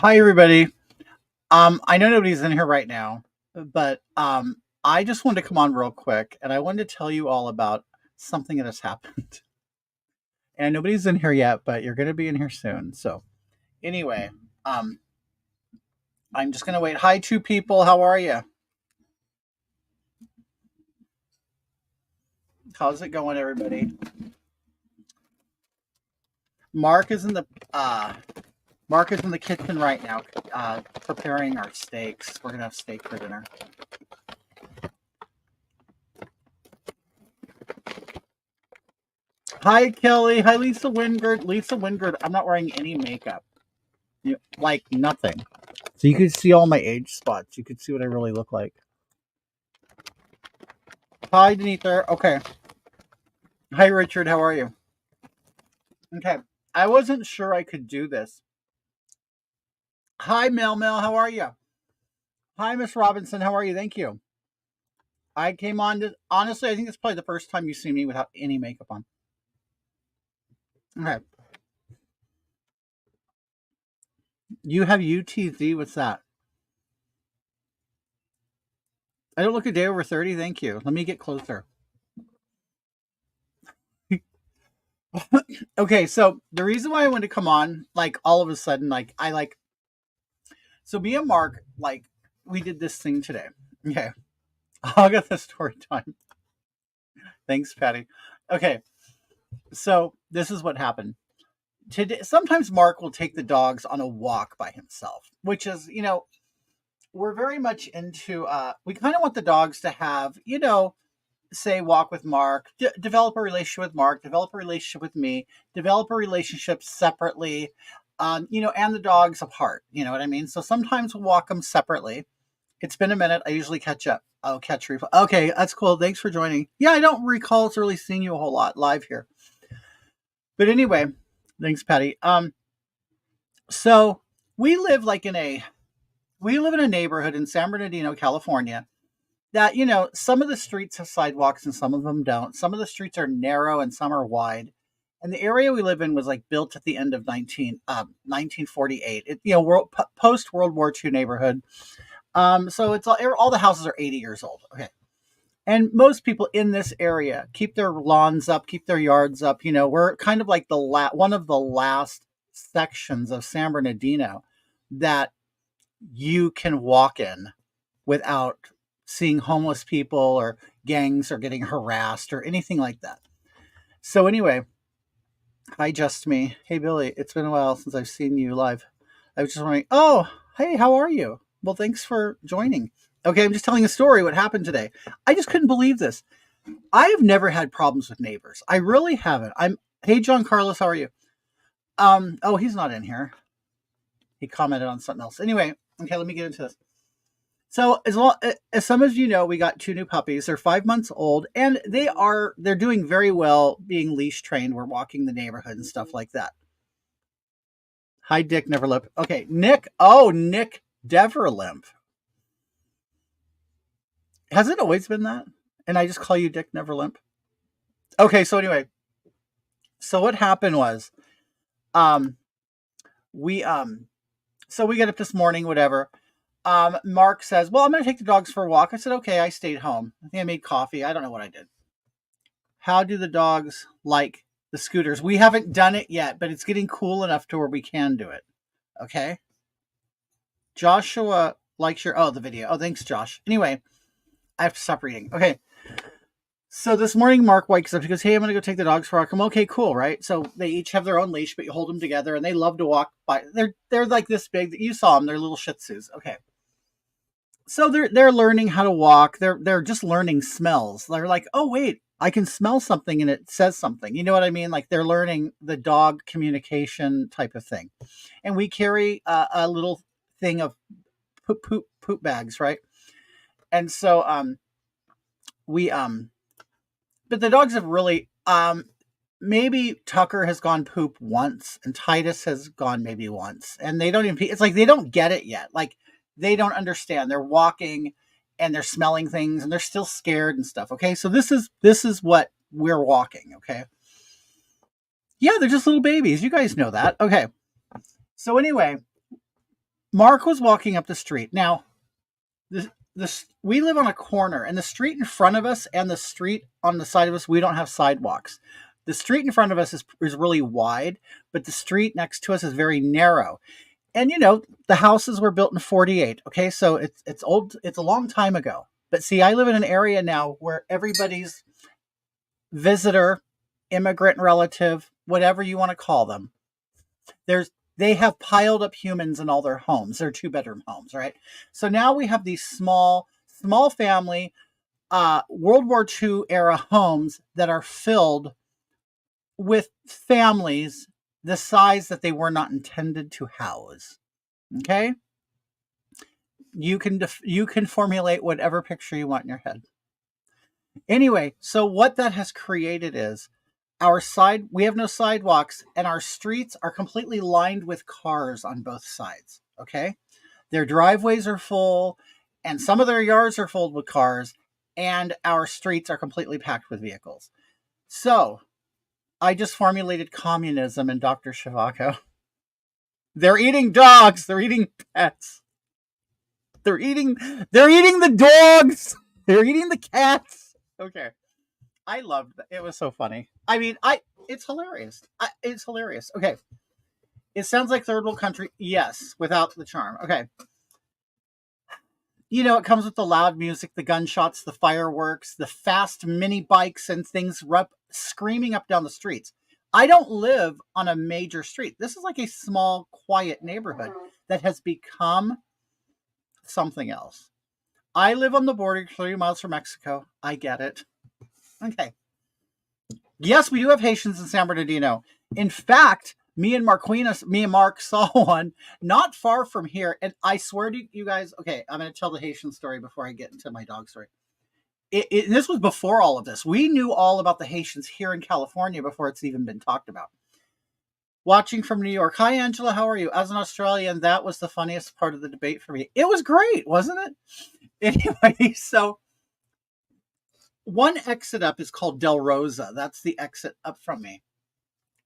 Hi, everybody. I know nobody's in here right now, but I just wanted to come on real quick, and I wanted to tell you all about something that has happened. And nobody's in here yet, but you're going to be in here soon. So, anyway, um, I'm just going to wait. Hi, two people. How are you? How's it going, everybody? Mark is in the uh, Mark is in the kitchen right now, preparing our steaks. We're gonna have steak for dinner. Hi, Kelly. Hi, Lisa Wingard. Lisa Wingard. I'm not wearing any makeup. Like nothing. So you could see all my age spots. You could see what I really look like. Hi, Denitha. Okay. Hi, Richard. How are you? Okay. I wasn't sure I could do this. Hi, Mel Mel. How are you? Hi, Miss Robinson. How are you? Thank you. I came on to, honestly, I think it's probably the first time you've seen me without any makeup on. Okay. You have UTZ. What's that? I don't look a day over 30. Thank you. Let me get closer. Okay, so the reason why I wanted to come on, like all of a sudden, so me and Mark, like, we did this thing today. Okay, I'll get the story time. Thanks, Patty. Okay, so this is what happened. Today, sometimes Mark will take the dogs on a walk by himself, which is, we're very much into, we kind of want the dogs to have, say walk with Mark, develop a relationship with Mark, develop a relationship with me, develop a relationship separately, and the dogs apart. You know what I mean? So sometimes we'll walk them separately. It's been a minute. I usually catch up. I'll catch replay. Okay, that's cool. Thanks for joining. Yeah, I don't recall really seeing you a whole lot live here. But anyway, thanks, Patty. So we live in a neighborhood in San Bernardino, California, that some of the streets have sidewalks and some of them don't. Some of the streets are narrow and some are wide, and the area we live in was like built at the end of 1948. Post World War II neighborhood. So it's all the houses are 80 years old. Okay, and most people in this area keep their lawns up, keep their yards up. We're kind of like one of the last sections of San Bernardino that you can walk in without seeing homeless people or gangs or getting harassed or anything like that. So anyway, hi Just Me. Hey Billy, it's been a while since I've seen you live. I was just wondering, oh, hey, how are you? Well, thanks for joining. Okay, I'm just telling a story what happened today. I just couldn't believe this. I have never had problems with neighbors. I really haven't. Hey John Carlos, how are you? Oh, he's not in here. He commented on something else. Anyway, okay, let me get into this. So as some of you know, we got two new puppies. They're 5 months old, and they're doing very well being leash trained. We're walking the neighborhood and stuff like that. Hi, Dick Neverlimp. Okay, Nick. Oh, Nick Deverlimp. Has it always been that? And I just call you Dick Neverlimp. Okay, so anyway, so what happened was, um, we so we get up this morning, whatever. Mark says, "Well, I'm going to take the dogs for a walk." I said, "Okay." I stayed home. I think I made coffee. I don't know what I did. How do the dogs like the scooters? We haven't done it yet, but it's getting cool enough to where we can do it. Okay. Joshua likes the video. Oh, thanks, Josh. Anyway, I have to stop reading. Okay. So this morning, Mark wakes up. He goes, "Hey, I'm going to go take the dogs for a walk." I'm okay, cool, right? So they each have their own leash, but you hold them together, and they love to walk by. They're like this big. You saw them. They're little Shih Tzus. Okay. So they're learning how to walk. They're just learning smells. They're like, "Oh wait, I can smell something and it says something." You know what I mean? Like they're learning the dog communication type of thing. And we carry a little thing of poop bags, right? And so we but the dogs have really maybe Tucker has gone poop once and Titus has gone maybe once, and they don't even, it's like they don't get it yet. Like they don't understand. They're walking and they're smelling things and they're still scared and stuff. Okay, so this is what we're walking. Okay, yeah, they're just little babies. You guys know that. Okay, so anyway, Mark was walking up the street. Now, we live on a corner, and the street in front of us and the street on the side of us, we don't have sidewalks. The street in front of us is really wide, but the street next to us is very narrow. And the houses were built in 48. Okay, so it's old. It's a long time ago. But see, I live in an area now where everybody's visitor, immigrant relative, whatever you want to call them, they have piled up humans in all their homes. They're 2-bedroom homes, right? So now we have these small family World War II era homes that are filled with families the size that they were not intended to house. Okay? You can formulate whatever picture you want in your head. Anyway, so what that has created is we have no sidewalks, and our streets are completely lined with cars on both sides. Okay? Their driveways are full, and some of their yards are filled with cars, and our streets are completely packed with vehicles. So, I just formulated communism in Dr. Zhivago. They're eating dogs. They're eating pets. They're eating the dogs. They're eating the cats. Okay. I loved it. It was so funny. I mean, it's hilarious. It's hilarious. Okay. It sounds like third world country. Yes, without the charm. Okay. It comes with the loud music, the gunshots, the fireworks, the fast mini bikes and things screaming up down the streets. I don't live on a major street. This is like a small, quiet neighborhood that has become something else. I live on the border 30 miles from Mexico. I get it. Okay. Yes, we do have Haitians in San Bernardino. In fact, me and Mark saw one not far from here. And I swear to you guys, okay, I'm going to tell the Haitian story before I get into my dog story. This was before all of this. We knew all about the Haitians here in California before it's even been talked about. Watching from New York. Hi, Angela. How are you? As an Australian, that was the funniest part of the debate for me. It was great, wasn't it? Anyway, so one exit up is called Del Rosa. That's the exit up from me.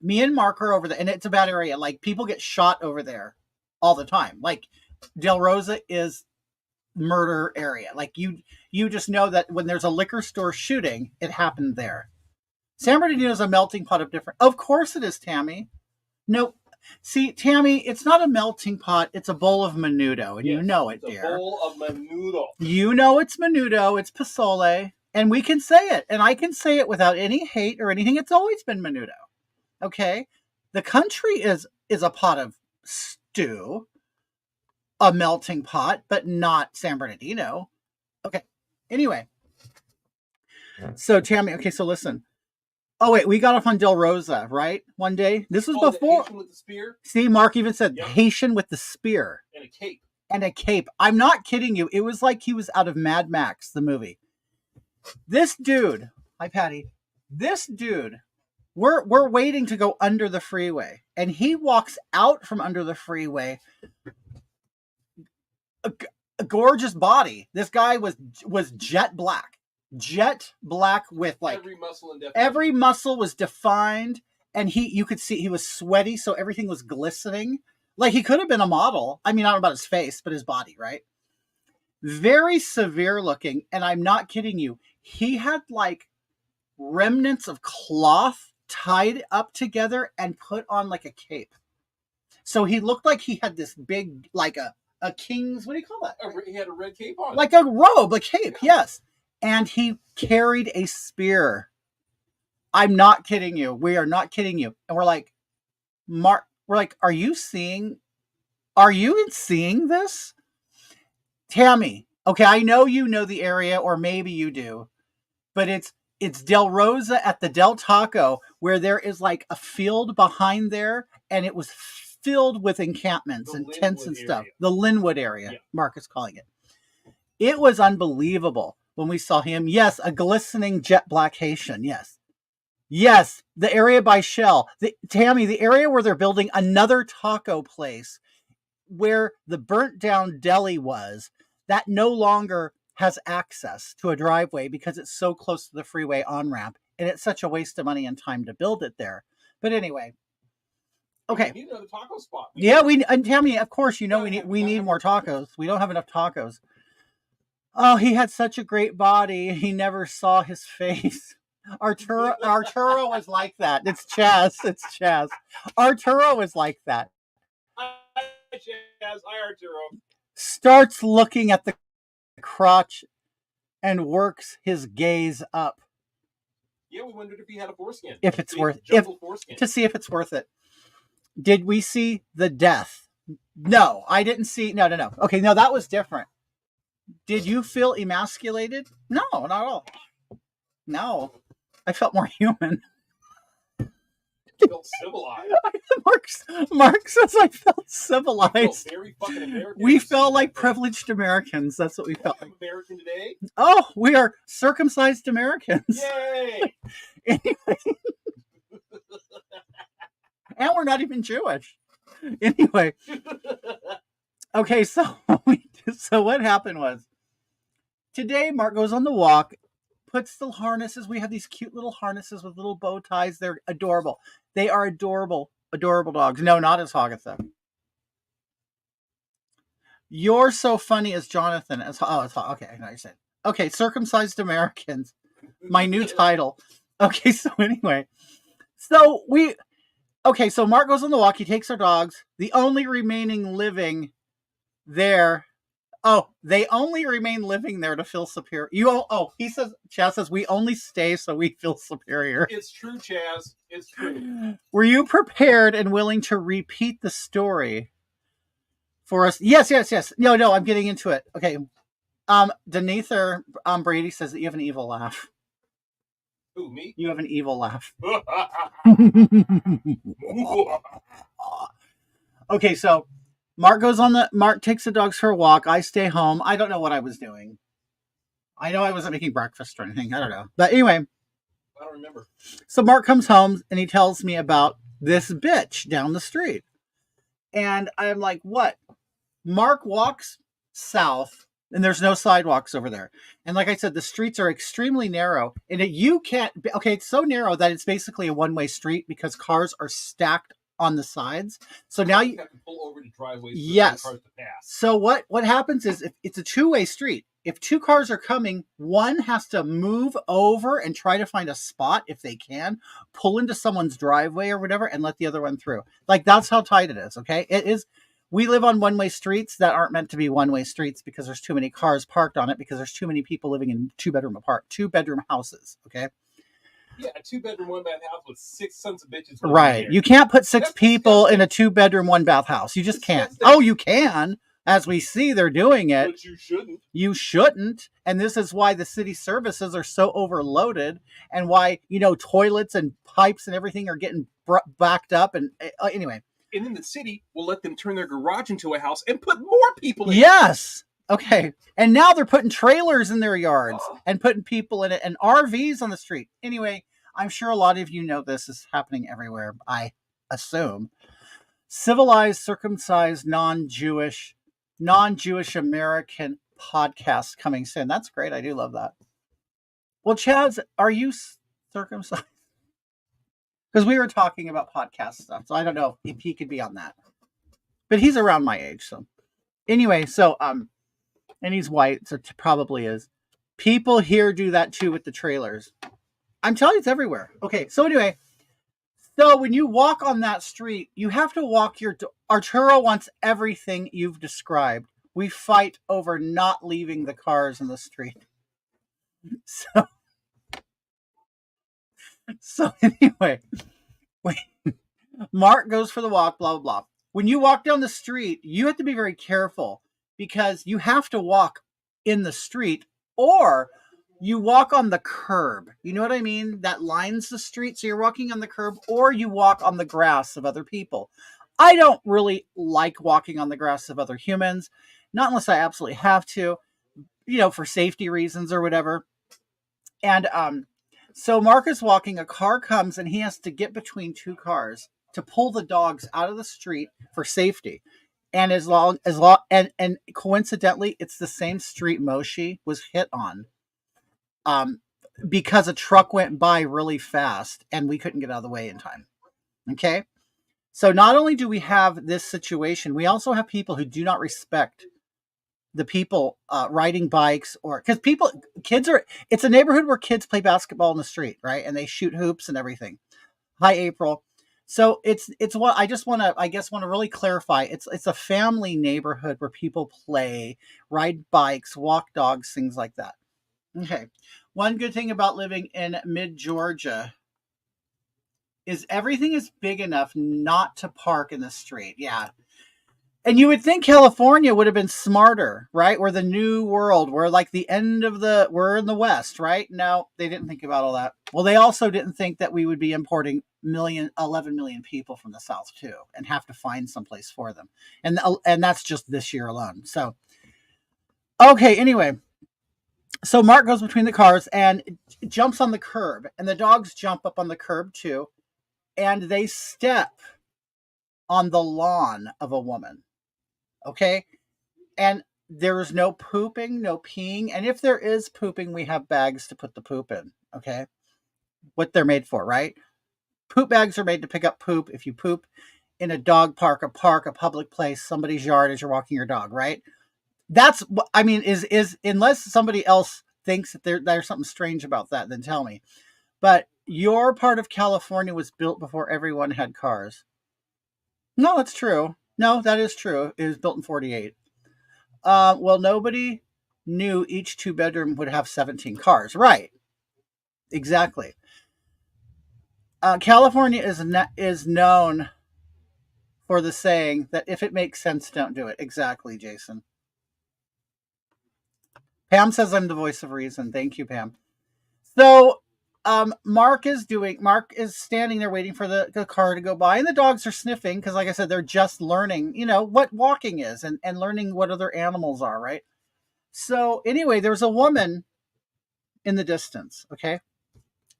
Me and Mark are over there, and it's a bad area. Like, people get shot over there all the time. Like, Del Rosa is murder area. Like, you just know that when there's a liquor store shooting, it happened there. San Bernardino is a melting pot of different. Of course it is, Tammy. No, see, Tammy, it's not a melting pot. It's a bowl of menudo, and yes, you know it, dear. It's a bowl of menudo. You know it's menudo. It's pozole, and we can say it, and I can say it without any hate or anything. It's always been menudo. Okay, the country is a pot of stew, a melting pot, but not San Bernardino. Okay. Anyway, so Tammy. Okay, so listen. Oh wait, we got off on Del Rosa, right? One day. This was before. The Haitian with the spear. See, Mark even said Haitian with the spear and a cape. And a cape. I'm not kidding you. It was like he was out of Mad Max, the movie. This dude. Hi, Patty. This dude. We're waiting to go under the freeway, and he walks out from under the freeway. A gorgeous body. This guy was jet black with like every muscle was defined, and you could see he was sweaty, so everything was glistening. Like, he could have been a model. I mean, I don't know about his face, but his body, right? Very severe looking, and I'm not kidding you. He had like remnants of cloth tied up together and put on like a cape. So he looked like he had this big, like a king's, what do you call that? He had a red cape on. Like a robe, a cape, yes. And he carried a spear. I'm not kidding you. We are not kidding you. And we're like, Mark, are you seeing this? Tammy, okay, I know you know the area, or maybe you do, but it's Del Rosa at the Del Taco, where there is like a field behind there, and it was filled with encampments and tents and stuff. The Linwood area, yeah. Mark is calling it. It was unbelievable when we saw him. Yes, a glistening jet black Haitian. Yes, the area by Shell. Tammy, the area where they're building another taco place where the burnt down deli was, that no longer has access to a driveway because it's so close to the freeway on-ramp, and it's such a waste of money and time to build it there. But anyway, Okay. We need another taco spot. Yeah, and Tammy, of course, you know we need more tacos. We don't have enough tacos. Oh, he had such a great body. He never saw his face. Arturo is like that. It's Chaz. It's Chaz. Arturo is like that. Hi, Chaz. Hi, Arturo. Starts looking at the crotch and works his gaze up. Yeah, we wondered if he had a foreskin. If it's worth foreskin. To see if it's worth it. Did we see the death? No, I didn't see. No. Okay, no, that was different. Did you feel emasculated? No, not at all. No, I felt more human. I felt civilized. Mark says I felt civilized. I felt very fucking American. We felt like privileged Americans. That's what we felt like. American today? Oh, we are circumcised Americans. Yay! Anyway. And we're not even Jewish. Anyway. Okay, so what happened was, today Mark goes on the walk, puts the harnesses. We have these cute little harnesses with little bow ties. They're adorable. They are adorable, adorable dogs. No, not as Hagatha. You're so funny as Jonathan. Okay, I know you said. Okay, circumcised Americans. My new title. Okay, so anyway. So Mark goes on the walk. He takes our dogs. The only remaining living there. Oh, they only remain living there to feel superior. Chaz says, we only stay so we feel superior. It's true, Chaz. It's true. Were you prepared and willing to repeat the story for us? Yes. No, I'm getting into it. Okay. Denether Brady says that you have an evil laugh. Who, me? You have an evil laugh. Okay, so Mark takes the dogs for a walk. I stay home. I don't know what I was doing. I know I wasn't making breakfast or anything. I don't know. But anyway. I don't remember. So Mark comes home and he tells me about this bitch down the street. And I'm like, what? Mark walks south and there's no sidewalks over there. And like I said, the streets are extremely narrow. And it's so narrow that it's basically a one-way street because cars are stacked on the sides. So now you have to pull over the driveways for yes. cars to pass. So what happens is if it's a two-way street, if two cars are coming, one has to move over and try to find a spot if they can, pull into someone's driveway or whatever, and let the other one through. Like that's how tight it is. Okay, it is. We live on one-way streets that aren't meant to be one-way streets because there's too many cars parked on it because there's too many people living in two-bedroom houses. Okay. Yeah, a 2-bedroom, 1-bath house with 6 sons of bitches. Right. You can't put 6 people in a 2-bedroom, 1-bath house. You just can't. Oh, you can. As we see, they're doing it. But you shouldn't. You shouldn't. And this is why the city services are so overloaded and why, toilets and pipes and everything are getting backed up. And anyway. And in the city, we'll let them turn their garage into a house and put more people in it. Yes. Okay. And now they're putting trailers in their yards and putting people in it and RVs on the street. Anyway, I'm sure a lot of you know this is happening everywhere, I assume. Civilized, circumcised, non-Jewish American podcast coming soon. That's great. I do love that. Well, Chaz, are you circumcised? Because we were talking about podcast stuff, so I don't know if he could be on that. But he's around my age, so. Anyway, and he's white, so probably is. People here do that too with the trailers. I'm telling you, it's everywhere. Okay, so anyway, so when you walk on that street, you have to walk Arturo wants everything you've described. We fight over not leaving the cars in the street. So anyway, Mark goes for the walk, blah, blah, blah. When you walk down the street, you have to be very careful because you have to walk in the street or you walk on the curb. You know what I mean? That lines the street. So you're walking on the curb or you walk on the grass of other people. I don't really like walking on the grass of other humans, not unless I absolutely have to, for safety reasons or whatever. And so Mark is walking, a car comes and he has to get between 2 cars to pull the dogs out of the street for safety. And and coincidentally, it's the same street Moshe was hit on. Because a truck went by really fast and we couldn't get out of the way in time. Okay. So not only do we have this situation, we also have people who do not respect the people riding bikes, or because kids are, it's a neighborhood where kids play basketball in the street, right? And they shoot hoops and everything. Hi, April. So it's what I just want to, I guess, want to really clarify. It's a family neighborhood where people play, ride bikes, walk dogs, things like that. Okay. One good thing about living in mid Georgia is everything is big enough not to park in the street. Yeah. And you would think California would have been smarter, right? We're the new world. We're like the end of we're in the West, right? No, they didn't think about all that. Well, they also didn't think that we would be importing 11 million people from the South too, and have to find someplace for them. And that's just this year alone. So, okay, anyway. So Mark goes between the cars and jumps on the curb, and the dogs jump up on the curb too, and they step on the lawn of a woman. Okay. And there's no pooping, no peeing. And if there is pooping, we have bags to put the poop in. Okay. What they're made for, right? Poop bags are made to pick up poop. If you poop in a dog park, a public place, somebody's yard as you're walking your dog, right? That's what I mean, is unless somebody else thinks that there's something strange about that, then tell me. But your part of California was built before everyone had cars. No, that's true. No, that is true. It was built in 48. Well, nobody knew each two-bedroom would have 17 cars. Right. Exactly. California is known for the saying that if it makes sense, don't do it. Exactly, Jason. Pam says I'm the voice of reason. Thank you, Pam. So Mark is standing there waiting for the car to go by, and the dogs are sniffing because, like I said, they're just learning, what walking is, and learning what other animals are, right? So anyway, there's a woman in the distance, okay,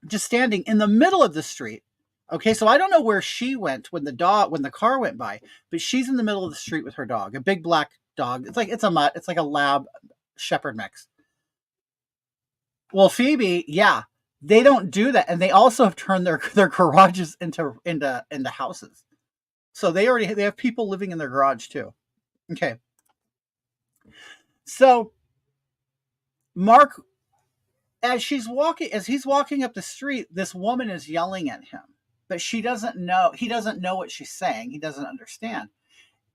just standing in the middle of the street. Okay, so I don't know where she went when the car went by, but she's in the middle of the street with her dog, a big black dog. It's like a lab shepherd mix. Well, Phoebe, yeah, they don't do that, and they also have turned their garages into houses. So they have people living in their garage too. Okay. So Mark, as he's walking up the street, this woman is yelling at him, but he doesn't know what she's saying. He doesn't understand.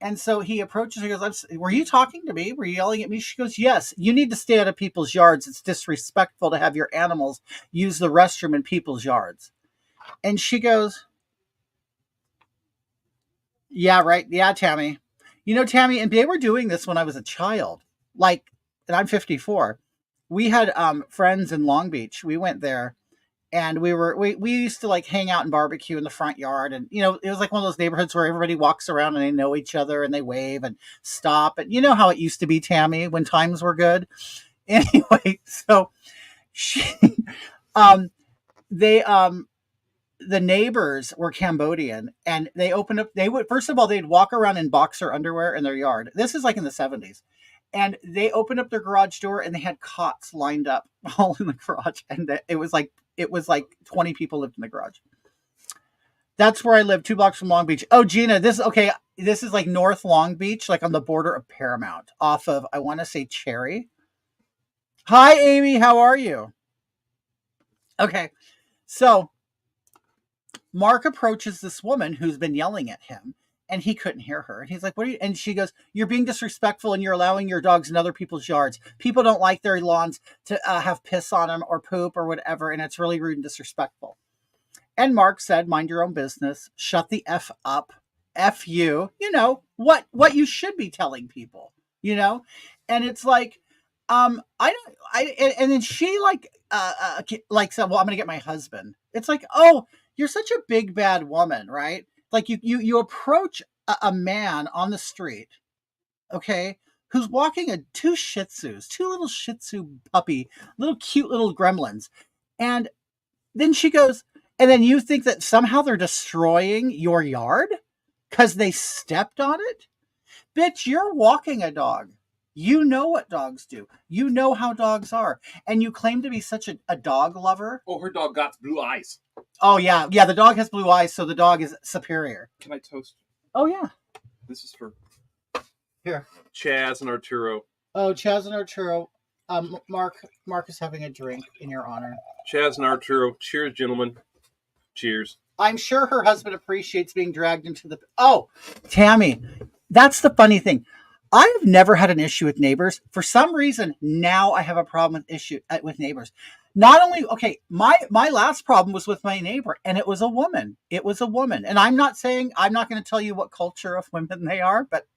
And so he approaches her and goes, were you talking to me? Were you yelling at me? She goes, yes, you need to stay out of people's yards. It's disrespectful to have your animals use the restroom in people's yards. And she goes, yeah, right. Yeah, Tammy. Tammy, and they were doing this when I was a child. Like, and I'm 54. We had friends in Long Beach. We went there, and we used to like hang out and barbecue in the front yard, and it was like one of those neighborhoods where everybody walks around and they know each other and they wave and stop, and you know how it used to be, Tammy, when times were good. Anyway, so she they the neighbors were Cambodian, and first of all, they'd walk around in boxer underwear in their yard. This is like in the 70s. And they opened up their garage door, and they had cots lined up all in the garage, and it was like 20 people lived in the garage. That's where I live, 2 blocks from Long Beach. Oh, Gina, this is like North Long Beach, like on the border of Paramount, off of, I want to say, Cherry. Hi, Amy, how are you? Okay, so Mark approaches this woman who's been yelling at him, and he couldn't hear her. And he's like, what are you? And she goes, you're being disrespectful, and you're allowing your dogs in other people's yards. People don't like their lawns to have piss on them or poop or whatever, and it's really rude and disrespectful. And Mark said, mind your own business. Shut the F up. F you. What you should be telling people, And it's like, and then she said, well, I'm going to get my husband. It's like, oh, you're such a big bad woman, right? Like you approach a man on the street, okay, who's walking two little Shih Tzu puppy, little cute little gremlins, and then she goes, and then you think that somehow they're destroying your yard because they stepped on it? Bitch, you're walking a dog. You know what dogs do. You know how dogs are. And you claim to be such a dog lover. Oh, her dog got blue eyes. Oh yeah, yeah. The dog has blue eyes, so the dog is superior. Can I toast? Oh yeah. This is for Here. Chaz and Arturo. Oh, Chaz and Arturo. Mark is having a drink in your honor. Chaz and Arturo. Cheers, gentlemen. Cheers. I'm sure her husband appreciates being dragged into the. Oh, Tammy, that's the funny thing. I've never had an issue with neighbors. For some reason, now I have a problem with neighbors. Not only okay, my last problem was with my neighbor, and it was a woman. It was a woman, and I'm not going to tell you what culture of women they are, but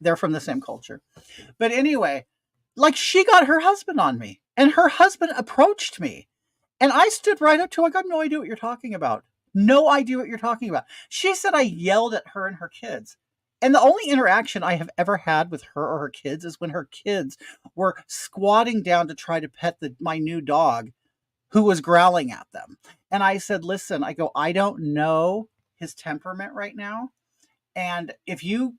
they're from the same culture. But anyway, like she got her husband on me, and her husband approached me. And I stood right up to her. I got no idea what you're talking about. No idea what you're talking about. She said I yelled at her and her kids. And the only interaction I have ever had with her or her kids is when her kids were squatting down to try to pet my new dog who was growling at them. And I said, listen, I don't know his temperament right now. And if you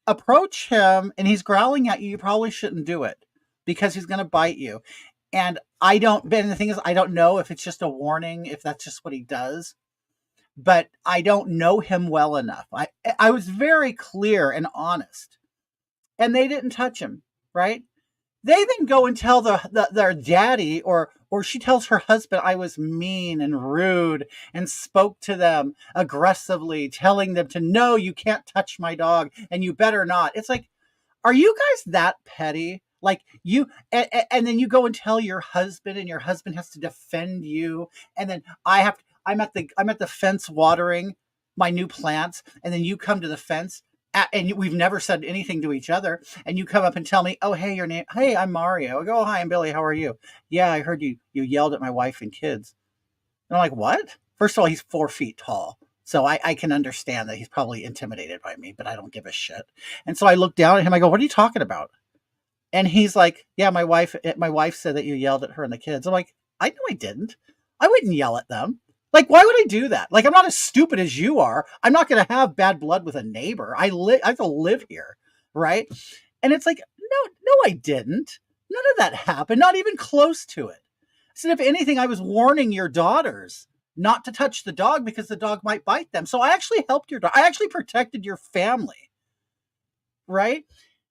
approach him and he's growling at you, you probably shouldn't do it because he's going to bite you. And the thing is, I don't know if it's just a warning, if that's just what he does, but I don't know him well enough. I was very clear and honest, and they didn't touch him, right? They then go and tell their daddy, or she tells her husband I was mean and rude and spoke to them aggressively, telling them to no, you can't touch my dog and you better not. It's like, are you guys that petty? Like you, and then you go and tell your husband, and your husband has to defend you, and then I'm at the fence watering my new plants, and then you come to the fence, and we've never said anything to each other, and you come up and tell me, oh hey, your name, hey, I'm Mario. I go, oh, hi, I'm Billy. How are you? Yeah, I heard you yelled at my wife and kids. And I'm like, what? First of all, he's 4 feet tall. So I can understand that he's probably intimidated by me, but I don't give a shit. And so I look down at him. I go, what are you talking about? And he's like, yeah, my wife said that you yelled at her and the kids. I'm like, I know I didn't. I wouldn't yell at them. Like, why would I do that? Like, I'm not as stupid as you are. I'm not going to have bad blood with a neighbor. I have to live here, right? And it's like, no, I didn't. None of that happened. Not even close to it. So if anything, I was warning your daughters not to touch the dog because the dog might bite them. So I actually helped your dog. I actually protected your family, right?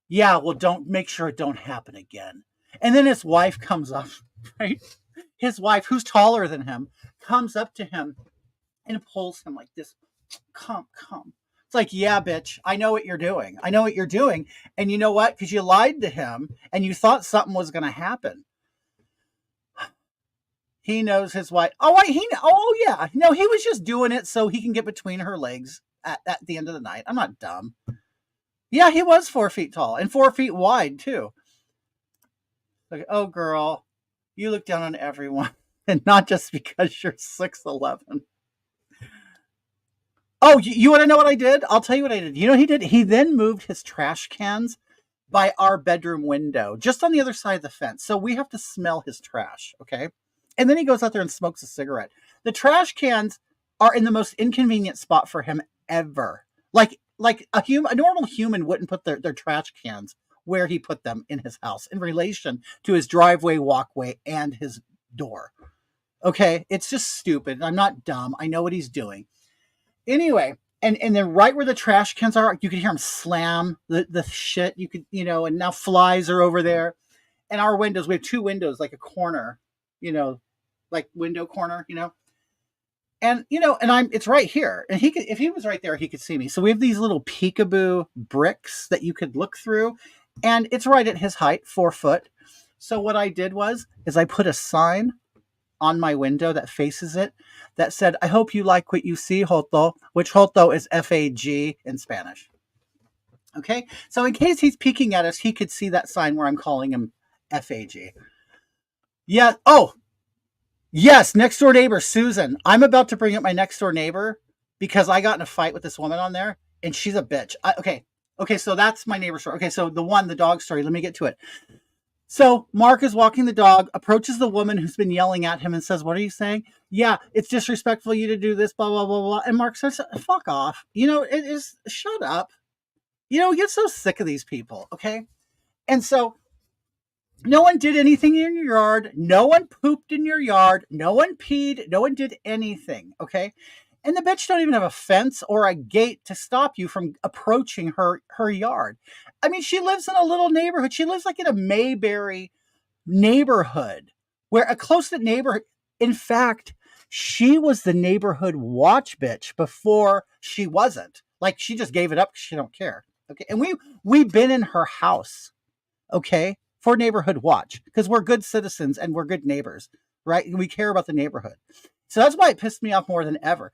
Yeah, well, make sure it don't happen again. And then his wife comes up, right? His wife, who's taller than him, comes up to him and pulls him like this. Come. It's like, yeah, bitch, I know what you're doing. I know what you're doing. And you know what? Because you lied to him and you thought something was going to happen. He knows his wife. Oh, yeah. No, he was just doing it so he can get between her legs at the end of the night. I'm not dumb. Yeah, he was 4 feet tall and 4 feet wide, too. Like, oh, girl, you look down on everyone, and not just because you're 6'11". Oh, you want to know what I did? I'll tell you what I did. You know what he did? He then moved his trash cans by our bedroom window, just on the other side of the fence. So we have to smell his trash, okay? And then he goes out there and smokes a cigarette. The trash cans are in the most inconvenient spot for him ever. Like a normal human wouldn't put their trash cans where he put them in his house in relation to his driveway, walkway, and his door. Okay, it's just stupid. I'm not dumb. I know what he's doing. Anyway, and then right where the trash cans are, you could hear him slam the shit. You could, and now flies are over there. And our windows, we have 2 windows, like a corner, like window corner, And it's right here. And if he was right there, he could see me. So we have these little peekaboo bricks that you could look through, and it's right at his height, 4 foot. So what I did is I put a sign on my window that faces it that said, I hope you like what you see, Joto, which Joto is FAG in Spanish. Okay. So in case he's peeking at us, he could see that sign where I'm calling him FAG. Yeah. Oh, yes, next door neighbor, Susan. I'm about to bring up my next door neighbor because I got in a fight with this woman on there, and she's a bitch. Okay, so that's my neighbor's story. Okay, so the dog story, let me get to it. So Mark is walking the dog, approaches the woman who's been yelling at him and says, what are you saying? Yeah, it's disrespectful of you to do this, blah, blah, blah, blah. And Mark says, fuck off. It is, shut up. We get so sick of these people, okay? And so No one did anything in your yard. No one pooped in your yard. No one peed. No one did anything. Okay. And the bitch don't even have a fence or a gate to stop you from approaching her yard. I mean, she lives in a little neighborhood. She lives like in a Mayberry neighborhood where a close knit neighborhood. In fact, she was the neighborhood watch bitch before she wasn't. Like she just gave it up because she don't care. Okay. And we've been in her house, okay, for neighborhood watch because we're good citizens and we're good neighbors, right? We care about the neighborhood. So that's why it pissed me off more than ever.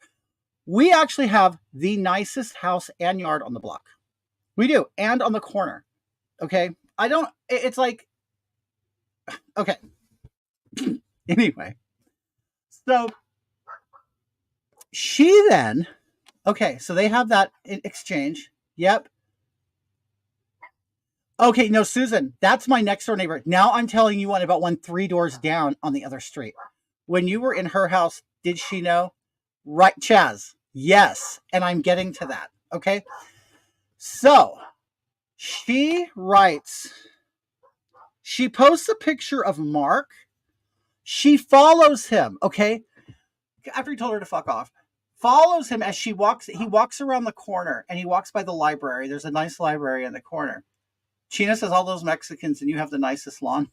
We actually have the nicest house and yard on the block. We do. And on the corner. Okay. I don't, it's like, okay. Anyway. So she then, okay, so they have that in exchange. Yep. Okay, no, Susan, that's my next door neighbor. Now I'm telling you one about one 3 doors down on the other street. When you were in her house, did she know? Right, Chaz. Yes. And I'm getting to that. Okay. So she writes, she posts a picture of Mark. She follows him. Okay. After he told her to fuck off, follows him as she walks. He walks around the corner and he walks by the library. There's a nice library in the corner. China says all those Mexicans and you have the nicest lawn.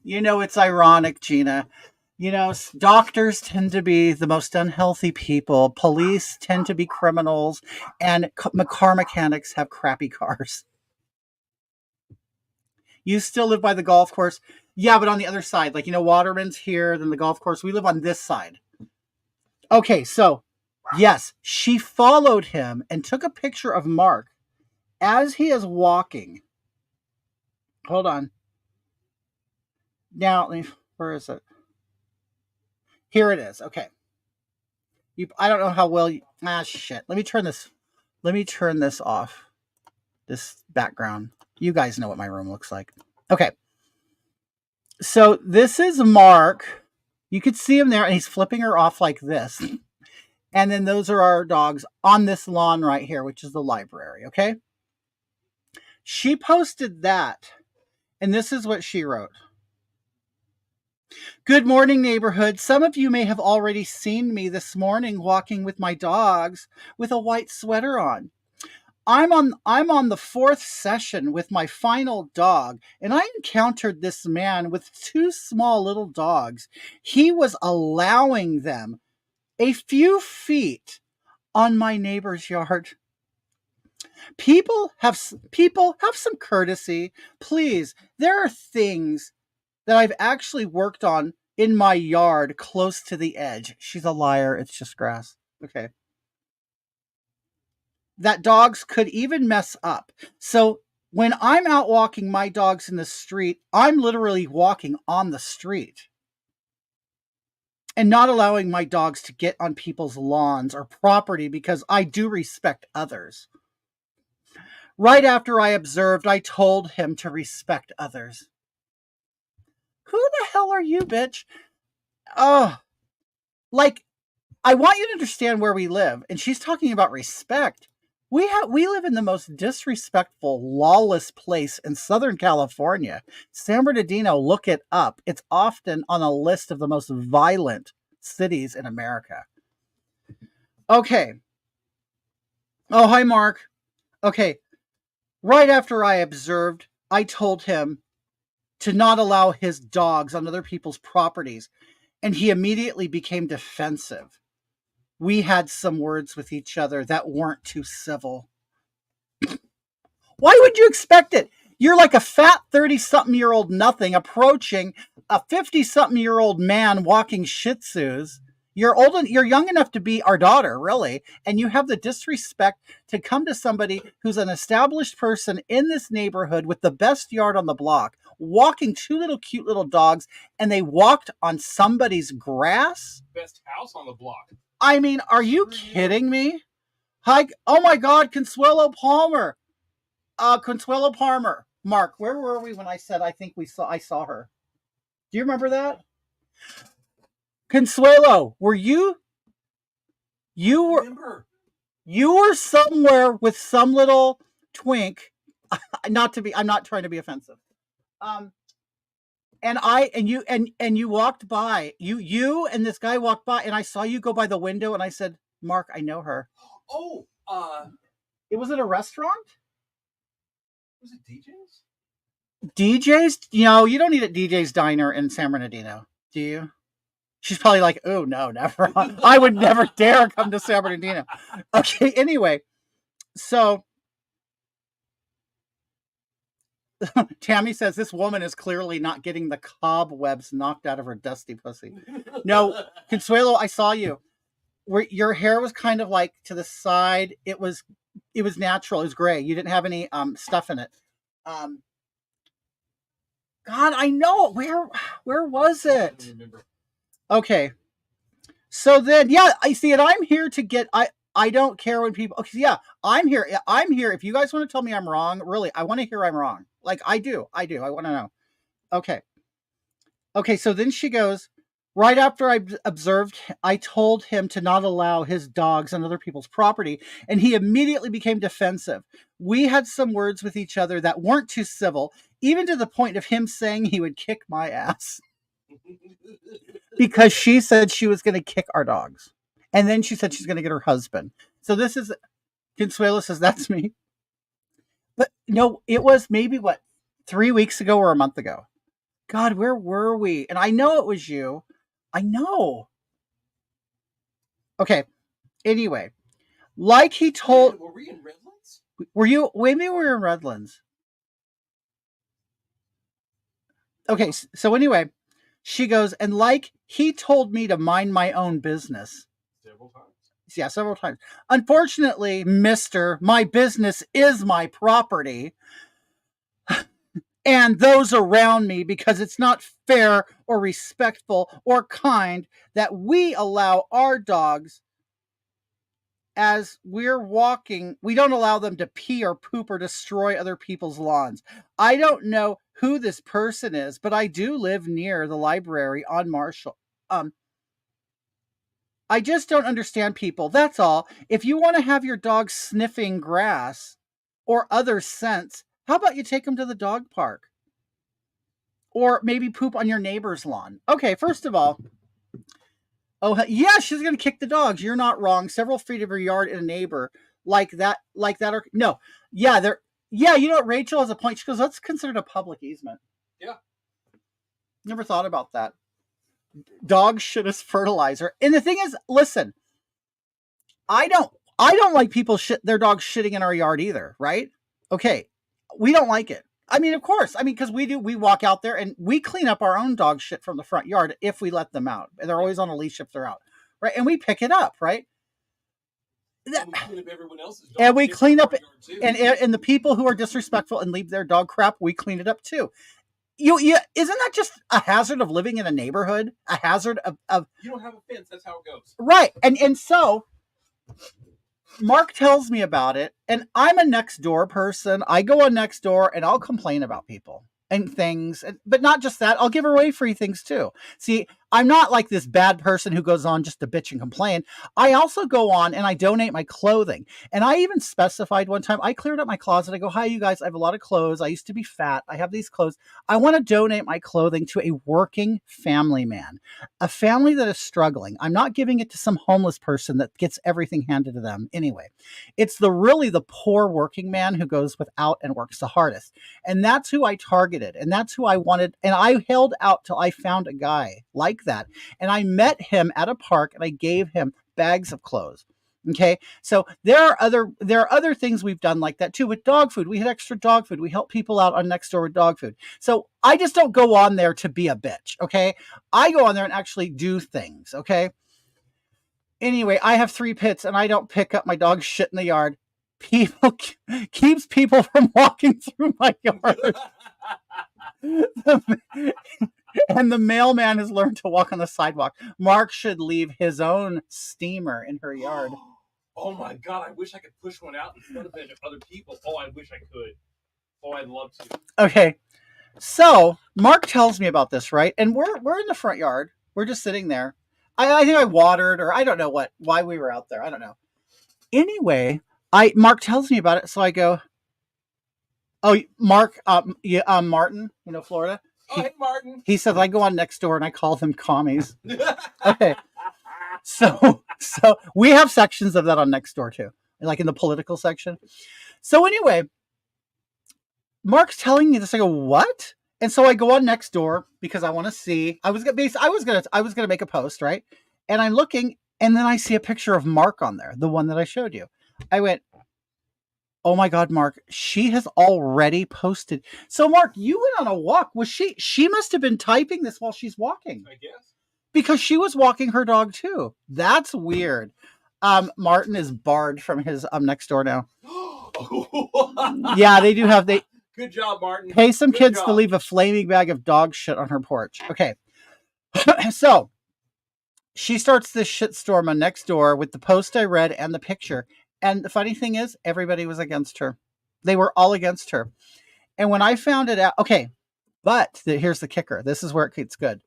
You know, it's ironic, Gina. You know, doctors tend to be the most unhealthy people. Police tend to be criminals. And car mechanics have crappy cars. You still live by the golf course. Yeah, but on the other side. Like, you know, Waterman's here, then the golf course. We live on this side. Okay, so, yes, she followed him and took a picture of Mark as he is walking. Hold on. Now, where is it? Here it is. Okay. I don't know how well you, shit. Let me turn this off. This background. You guys know what my room looks like. Okay. So this is Mark. You could see him there and he's flipping her off like this. And then those are our dogs on this lawn right here, which is the library. Okay. She posted that. And this is what she wrote. Good morning, neighborhood. Some of you may have already seen me this morning walking with my dogs with a white sweater on. I'm on the 4th session with my final dog, and I encountered this man with 2 small little dogs. He was allowing them a few feet on my neighbor's yard. People have some courtesy. Please, there are things that I've actually worked on in my yard close to the edge. She's a liar. It's just grass. Okay. That dogs could even mess up. So when I'm out walking my dogs in the street, I'm literally walking on the street and not allowing my dogs to get on people's lawns or property because I do respect others. Right after I observed, I told him to respect others. Who the hell are you, bitch? Oh, like, I want you to understand where we live. And she's talking about respect. We live in the most disrespectful, lawless place in Southern California. San Bernardino, look it up. It's often on a list of the most violent cities in America. Okay. Oh, hi, Mark. Okay. Right after I observed, I told him to not allow his dogs on other people's properties, and he immediately became defensive. We had some words with each other that weren't too civil. Why would you expect it? You're like a fat 30-something-year-old nothing approaching a 50-something-year-old man walking Shih Tzus. You're young enough to be our daughter, really, and you have the disrespect to come to somebody who's an established person in this neighborhood with the best yard on the block, walking 2 little cute little dogs, and they walked on somebody's grass? Best house on the block. I mean, are you kidding me? Hi, oh my God, Consuelo Palmer. Consuelo Palmer. Mark, where were we when I said I saw her? Do you remember that? Consuelo, were you were somewhere with some little twink I'm not trying to be offensive. Um, and you walked by. You and this guy walked by, and I saw you go by the window, and I said, Mark, I know her. Oh, It was at a restaurant. was it DJ's? DJ's? You don't eat at DJ's Diner in San Bernardino, do you? She's probably like, oh, no, never. I would never dare come to San Bernardino. Okay, anyway. So Tammy says this woman is clearly not getting the cobwebs knocked out of her dusty pussy. No, Consuelo, I saw you. Where your hair was kind of like to the side. It was natural. It was gray. You didn't have any stuff in it. God, I know. Where was I it? don't remember. Okay. So then, yeah, I see it. I'm here to get. I don't care when people. Okay, yeah, I'm here. I'm here. If you guys want to tell me I'm wrong, really, I want to hear I'm wrong. Like I do. I want to know. Okay. Okay. So then she goes. Right after I observed, I told him to not allow his dogs on other people's property, and he immediately became defensive. We had some words with each other that weren't too civil, even to the point of him saying he would kick my ass because she said she was going to kick our dogs. And then she said she's going to get her husband. So this is, Consuelo says, that's me. But no, it was maybe 3 weeks ago or a month ago. God, where were we? And I know it was you. I know. Okay. Anyway, like he told. Were we in Redlands? Were you? Maybe we were in Redlands. Okay. So anyway, she goes, and like he told me to mind my own business. Several times. Yeah, several times. Unfortunately, mister, my business is my property. And those around me, because it's not fair or respectful or kind that we allow our dogs, as we're walking, we don't allow them to pee or poop or destroy other people's lawns. I don't know who this person is, but I do live near the library on Marshall. I just don't understand people. That's all. If you want to have your dog sniffing grass or other scents, how about you take them to the dog park? Or maybe poop on your neighbor's lawn. Okay, first of all, oh yeah, she's gonna kick the dogs. You're not wrong. Several feet of her yard in a neighbor like that, or no, yeah, they're yeah. You know what? Rachel has a point. She goes, "That's considered a public easement." Yeah, never thought about that. Dog shit is fertilizer, and the thing is, listen, I don't like people shit their dogs shitting in our yard either. Right? Okay, we don't like it. I mean, of course. I mean, because we walk out there and we clean up our own dog shit from the front yard if we let them out. And they're always on a leash if they're out, right? And we pick it up, right? and we clean up everyone else's dog And we shit clean in up, our yard, too. and the people who are disrespectful and leave their dog crap, we clean it up too. You isn't that just a hazard of living in a neighborhood? A hazard of You don't have a fence. That's how it goes. right? And so Mark tells me about it, and I'm a next door person. I go on next door and I'll complain about people and things, but not just that. I'll give away free things too. See, I'm not like this bad person who goes on just to bitch and complain. I also go on and I donate my clothing. And I even specified one time, I cleared up my closet. I go, hi, you guys, I have a lot of clothes. I used to be fat. I have these clothes. I want to donate my clothing to a working family man, a family that is struggling. I'm not giving it to some homeless person that gets everything handed to them. Anyway, it's really the poor working man who goes without and works the hardest. And that's who I targeted. And that's who I wanted. And I held out till I found a guy like that. And I met him at a park and I gave him bags of clothes. Okay. So there are other things we've done like that too with dog food. We had extra dog food. We help people out on next door with dog food. So I just don't go on there to be a bitch. Okay. I go on there and actually do things. Okay. Anyway, I have 3 pits and I don't pick up my dog's shit in the yard. People keeps people from walking through my yard. And the mailman has learned to walk on the sidewalk. Mark should leave his own steamer in her yard. Oh my God, I wish I could push one out in front of other people. Oh, I wish I could. Oh, I'd love to. Okay. So Mark tells me about this, right? And we're in the front yard. We're just sitting there. I think I watered, or I don't know why we were out there. I don't know. Anyway, Mark tells me about it, so I go, Oh, Mark, Martin, Florida. Oh, hey, Martin. He says I go on next door and I call them commies. Okay, so we have sections of that on next door too, like in the political section. So anyway, Mark's telling me this. I go, what? And so I go on next door because I want to see. I was gonna make a post, right? And I'm looking, and then I see a picture of Mark on there, the one that I showed you. I went, oh my God, Mark, she has already posted. So Mark, you went on a walk. Was she must have been typing this while she's walking. I guess. Because she was walking her dog too. That's weird. Martin is barred from his next door now. Yeah, they do have Good job, Martin. Pay some Good kids job. to leave a flaming bag of dog shit on her porch. Okay. So she starts this shitstorm on next door with the post I read and the picture. And the funny thing is, everybody was against her. They were all against her. And when I found it out, okay, but here's the kicker. This is where it gets good.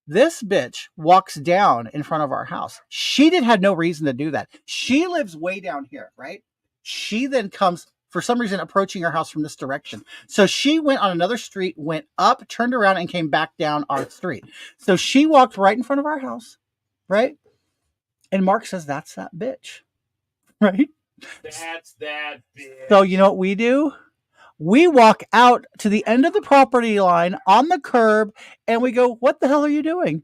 This bitch walks down in front of our house. She had no reason to do that. She lives way down here, right? She then comes, for some reason, approaching our house from this direction. So she went on another street, went up, turned around, and came back down our street. So she walked right in front of our house, right? And Mark says, that's that bitch, right? That's that bitch. So you know what we do? We walk out to the end of the property line on the curb and we go, what the hell are you doing?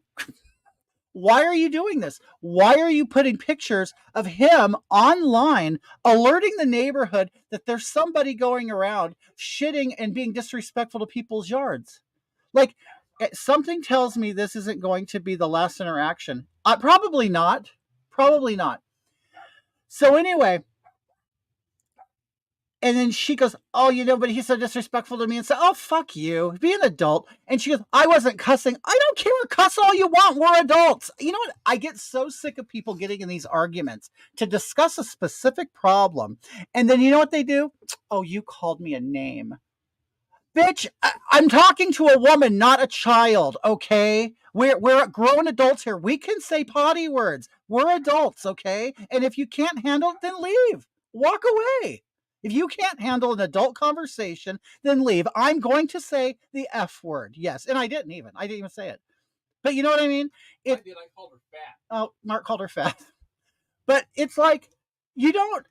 Why are you doing this? Why are you putting pictures of him online, alerting the neighborhood that there's somebody going around shitting and being disrespectful to people's yards? Like, something tells me this isn't going to be the last interaction. Probably not. Probably not. So anyway, and then she goes, oh, but he's so disrespectful to me. And said, oh, fuck you. Be an adult. And she goes, I wasn't cussing. I don't care. Cuss all you want. We're adults. You know what? I get so sick of people getting in these arguments to discuss a specific problem. And then you know what they do? Oh, you called me a name. Bitch, I'm talking to a woman, not a child, okay? We're grown adults here. We can say potty words. We're adults, okay? And if you can't handle it, then leave. Walk away. If you can't handle an adult conversation, then leave. I'm going to say the F word. Yes. And I didn't even say it. But you know what I mean? I did. I called her fat. Oh, Mark called her fat. But it's like, you don't,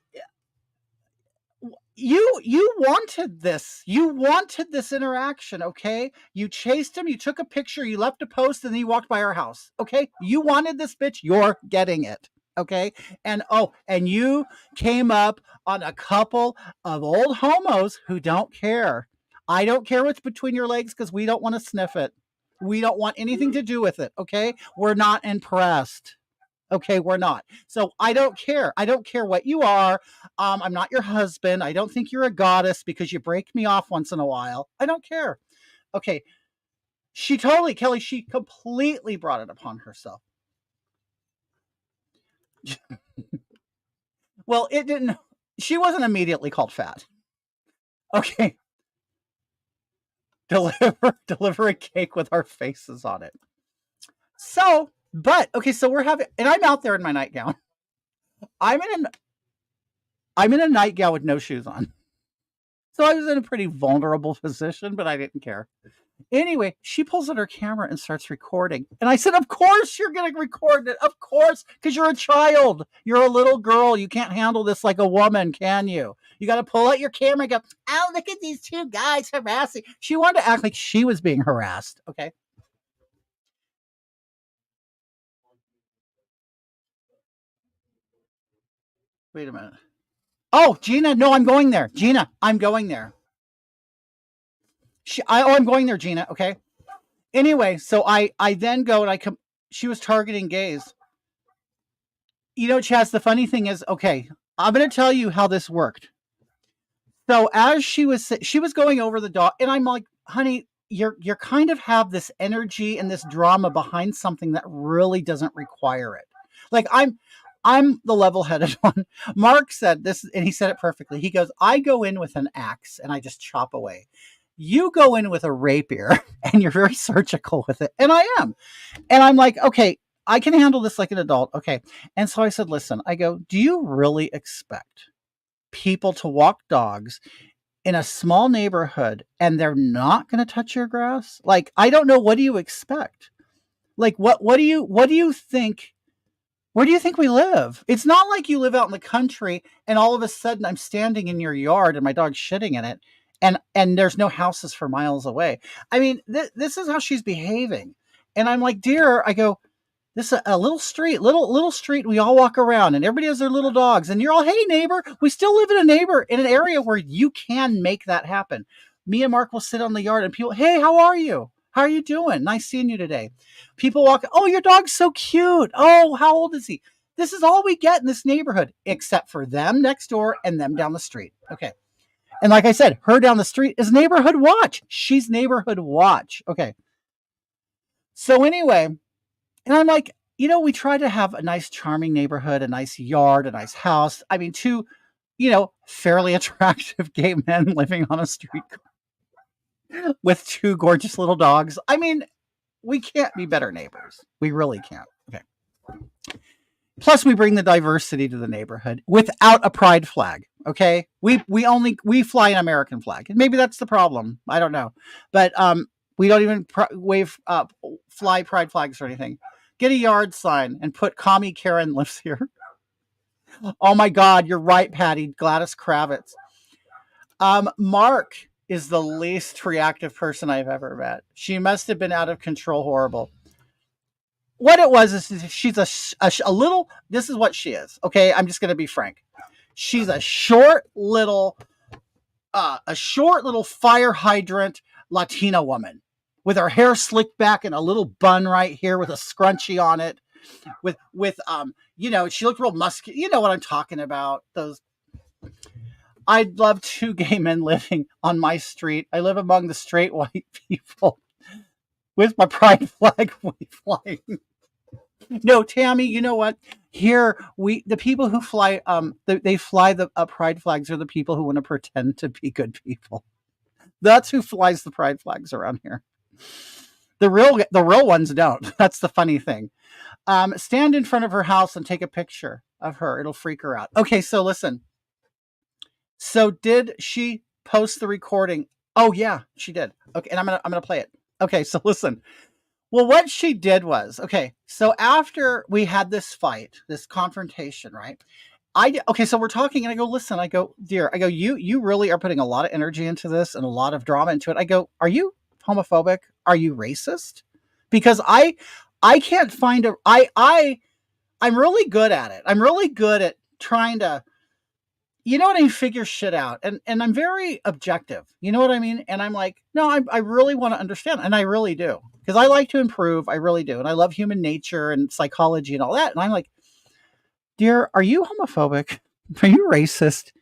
you wanted this. You wanted this interaction, okay? You chased him, you took a picture, you left a post, and then you walked by our house, okay? You wanted this bitch, you're getting it. Okay. And you came up on a couple of old homos who don't care. I don't care what's between your legs because we don't want to sniff it. We don't want anything to do with it. Okay. We're not impressed. Okay. We're not. So I don't care. I don't care what you are. I'm not your husband. I don't think you're a goddess because you break me off once in a while. I don't care. Okay. Kelly, she completely brought it upon herself. Well, it didn't. She wasn't immediately called fat. Okay. Deliver a cake with our faces on it. So, so we're having, and I'm out there in my nightgown. I'm in a nightgown with no shoes on. So I was in a pretty vulnerable position, but I didn't care. Anyway, she pulls out her camera and starts recording. And I said, of course you're going to record it. Of course, because you're a child. You're a little girl. You can't handle this like a woman, can you? You got to pull out your camera and go, oh, look at these two guys harassing. She wanted to act like she was being harassed. Okay. Wait a minute. Oh, Gina, no, I'm going there. Gina, I'm going there. I'm going there, Gina. Okay. Anyway, so I then go and she was targeting gays. You know, Chaz, the funny thing is, okay, I'm going to tell you how this worked. So as she was going over the dog, and I'm like, honey, you're kind of have this energy and this drama behind something that really doesn't require it. Like I'm the level-headed one. Mark said this, and he said it perfectly. He goes, I go in with an axe and I just chop away. You go in with a rapier and you're very surgical with it. And I am. And I'm like, okay, I can handle this like an adult. Okay. And so I said, listen, I go, do you really expect people to walk dogs in a small neighborhood and they're not going to touch your grass? Like, I don't know. What do you expect? Like, what do you think? Where do you think we live? It's not like you live out in the country and all of a sudden I'm standing in your yard and my dog's shitting in it and there's no houses for miles away. I mean, this is how she's behaving. And I'm like, dear, I go, this is a little street, little street. We all walk around, and everybody has their little dogs. And you're all, hey neighbor, we still live in an area where you can make that happen. Me and Mark will sit on the yard, and people, hey, how are you? How are you doing? Nice seeing you today. People walk, oh, your dog's so cute. Oh, how old is he? This is all we get in this neighborhood, except for them next door and them down the street. Okay. And like I said, her down the street is neighborhood watch. She's neighborhood watch. Okay. So anyway, and I'm like, we try to have a nice, charming neighborhood, a nice yard, a nice house. I mean, two, fairly attractive gay men living on a street with two gorgeous little dogs. I mean, we can't be better neighbors. We really can't. Okay. Plus, we bring the diversity to the neighborhood without a pride flag. Okay. We fly an American flag. And maybe that's the problem. I don't know. But we don't even fly pride flags or anything. Get a yard sign and put Commie Karen lives here. Oh my God, you're right, Patty. Gladys Kravitz. Mark is the least reactive person I've ever met. She must have been out of control, horrible. What it was is she's a little, this is what she is. Okay, I'm just going to be frank. She's a short little fire hydrant Latina woman with her hair slicked back and a little bun right here with a scrunchie on it. She looked real muscular. You know what I'm talking about. I'd love two gay men living on my street. I live among the straight white people with my pride flag flying. No, Tammy, you know what? Here, the people who fly, they fly the pride flags are the people who want to pretend to be good people. That's who flies the pride flags around here. The real ones don't. That's the funny thing. Stand in front of her house and take a picture of her. It'll freak her out. Okay, so listen. So did she post the recording? Oh yeah, she did. Okay, and I'm gonna play it. Okay, so listen. Well, what she did was, okay, so after we had this fight, this confrontation, right? So we're talking and I go, listen, I go, dear, I go, you really are putting a lot of energy into this and a lot of drama into it. I go, are you homophobic? Are you racist? Because I can't find I'm really good at it. I'm really good at trying to, figure shit out. And I'm very objective. You know what I mean? And I'm like, no, I really want to understand. And I really do. Because I like to improve. I really do. And I love human nature and psychology and all that. And I'm like, dear, are you homophobic? Are you racist?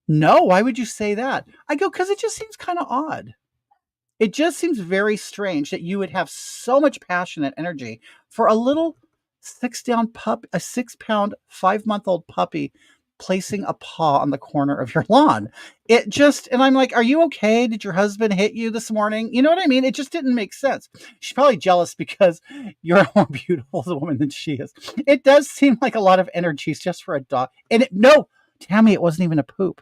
No, why would you say that? I go, because it just seems kind of odd. It just seems very strange that you would have so much passionate energy for a little 6-pound 5-month-old puppy placing a paw on the corner of your lawn. And I'm like, are you okay? Did your husband hit you this morning? You know what I mean? It just didn't make sense. She's probably jealous because you're a more beautiful woman than she is. It does seem like a lot of energy just for a dog. No, Tammy, it wasn't even a poop.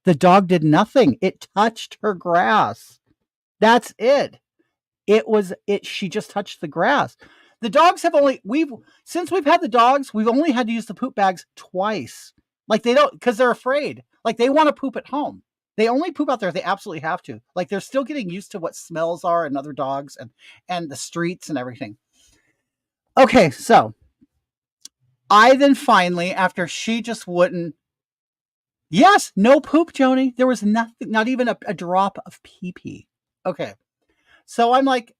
The dog did nothing. It touched her grass. That's it. She just touched the grass. The dogs since we've had the dogs, we've only had to use the poop bags twice. Like they don't, because they're afraid. Like they want to poop at home. They only poop out there if they absolutely have to. Like they're still getting used to what smells are and other dogs and the streets and everything. Okay, so I then finally, after she just wouldn't, yes, no poop, Joni. There was nothing, not even a drop of pee-pee. Okay. So I'm like,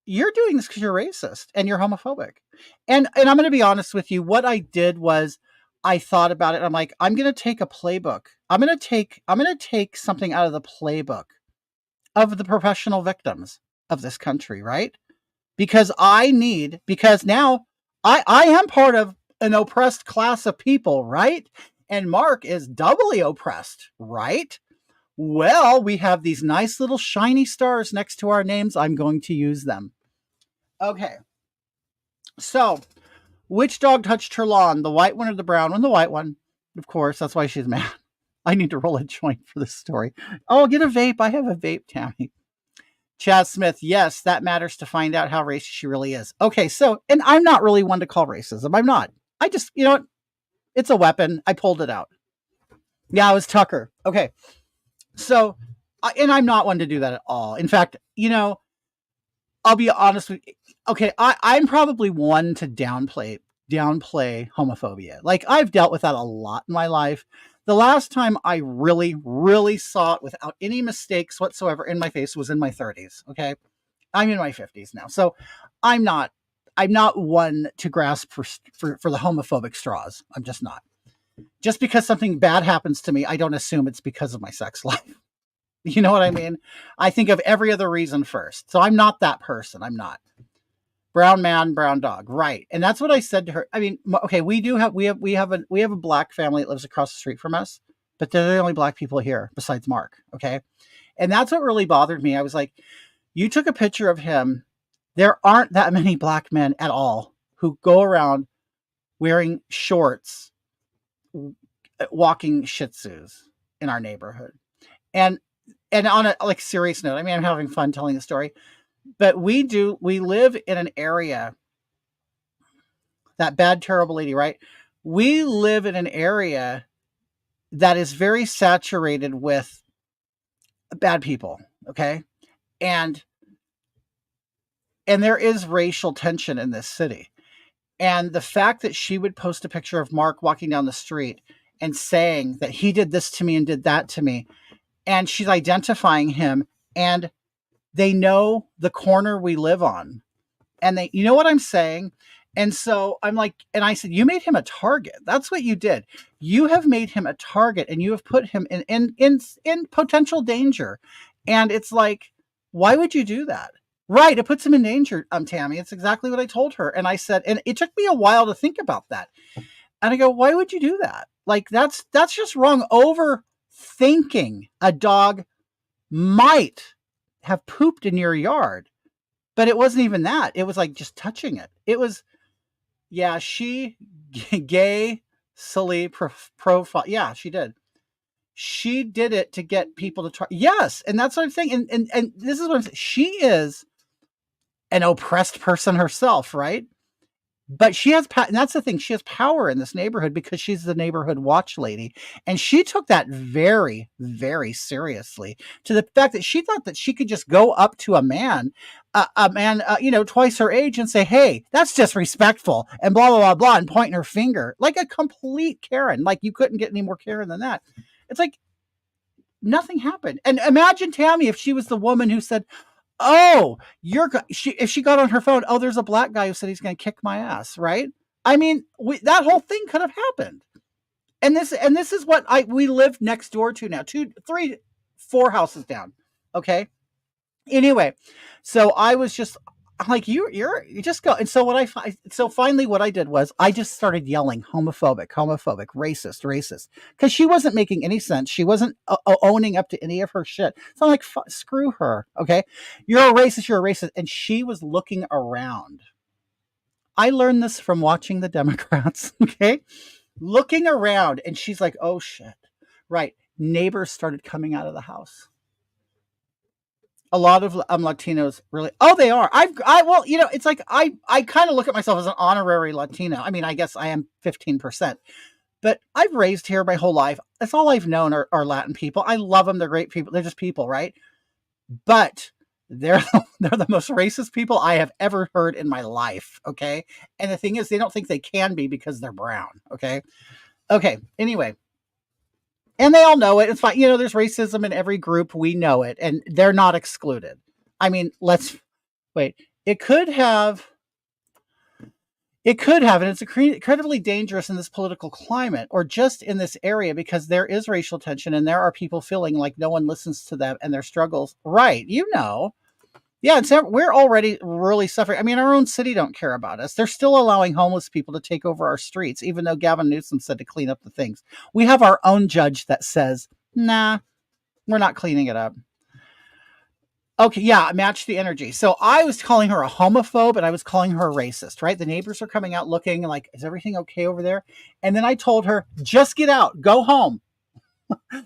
you're doing this because you're racist and you're homophobic. And I'm going to be honest with you. What I did was I thought about it. I'm like, I'm going to take a playbook. I'm going to take something out of the playbook of the professional victims of this country, right? Because now I am part of an oppressed class of people, right? And Mark is doubly oppressed, right? Well, we have these nice little shiny stars next to our names. I'm going to use them. Okay. So, which dog touched her lawn? The white one or the brown one? The white one. Of course, that's why she's mad. I need to roll a joint for this story. Oh, get a vape. I have a vape, Tammy. Chad Smith, yes, that matters to find out how racist she really is. Okay, so, and I'm not really one to call racism. I'm not. I just, you know what? It's a weapon. I pulled it out. Yeah, it was Tucker. Okay. So, and I'm not one to do that at all. In fact, I'll be honest with you. Okay, I'm probably one to downplay homophobia. Like, I've dealt with that a lot in my life. The last time I really, really saw it without any mistakes whatsoever in my face was in my 30s. Okay. I'm in my 50s now. So I'm not one to grasp for the homophobic straws. I'm just not. Just because something bad happens to me, I don't assume it's because of my sex life. You know what I mean? I think of every other reason first. So I'm not that person. I'm not. Brown man, brown dog. Right. And that's what I said to her. I mean, okay, we have a black family that lives across the street from us, but they're the only black people here besides Mark. Okay. And that's what really bothered me. I was like, you took a picture of him. There aren't that many black men at all who go around wearing shorts, walking Shih Tzus in our neighborhood. And on a serious note, I mean, I'm having fun telling the story, but we live in an area, that bad, terrible lady, right? We live in an area that is very saturated with bad people. Okay. And there is racial tension in this city. And the fact that she would post a picture of Mark walking down the street and saying that he did this to me and did that to me, and she's identifying him, and they know the corner we live on, and you know what I'm saying? And so I'm like, and I said, you made him a target. That's what you did. You have made him a target, and you have put him in potential danger. And it's like, why would you do that? Right. It puts him in danger, Tammy. It's exactly what I told her. And I said, and it took me a while to think about that. And I go, why would you do that? Like, that's just wrong. Overthinking. A dog might have pooped in your yard, but it wasn't even that. It was like just touching it. It was, yeah, she gay, silly profile. Yeah, she did. She did it to get people to try. Yes. And that's what I'm saying. And this is what I'm saying. She is an oppressed person herself, right? But she has, and that's the thing, she has power in this neighborhood because she's the neighborhood watch lady. And she took that very, very seriously, to the fact that she thought that she could just go up to a man, twice her age, and say, hey, that's disrespectful, and blah, blah, blah, blah, and pointing her finger like a complete Karen. Like, you couldn't get any more Karen than that. It's like nothing happened. And imagine Tammy if she was the woman who said, oh, if she got on her phone, oh, there's a black guy who said he's going to kick my ass, right? I mean, that whole thing could have happened. And this is what we live next door to now, 2, 3, 4 houses down. Okay. Anyway, so I was just like, you just go. And so finally what I did was I just started yelling homophobic, racist, because she wasn't making any sense. She wasn't owning up to any of her shit. So I'm like, screw her. Okay. You're a racist. And she was looking around. I learned this from watching the Democrats. Okay. Looking around, and she's like, oh shit. Right. Neighbors started coming out of the house. A lot of Latinos really, oh, they are. Well, it's like, I kind of look at myself as an honorary Latino. I mean, I guess I am 15%, but I've raised here my whole life. That's all I've known are Latin people. I love them. They're great people. They're just people, right? But they're the most racist people I have ever heard in my life. Okay. And the thing is, they don't think they can be because they're brown. Okay. Anyway. And they all know it. It's fine. There's racism in every group. We know it. And they're not excluded. I mean, let's wait. It could have, and it's incredibly dangerous in this political climate, or just in this area, because there is racial tension and there are people feeling like no one listens to them and their struggles. Right. Yeah, we're already really suffering. I mean, our own city don't care about us. They're still allowing homeless people to take over our streets, even though Gavin Newsom said to clean up the things. We have our own judge that says, nah, we're not cleaning it up. Okay, yeah, match the energy. So I was calling her a homophobe, and I was calling her a racist, right? The neighbors are coming out looking like, is everything okay over there? And then I told her, just get out, go home.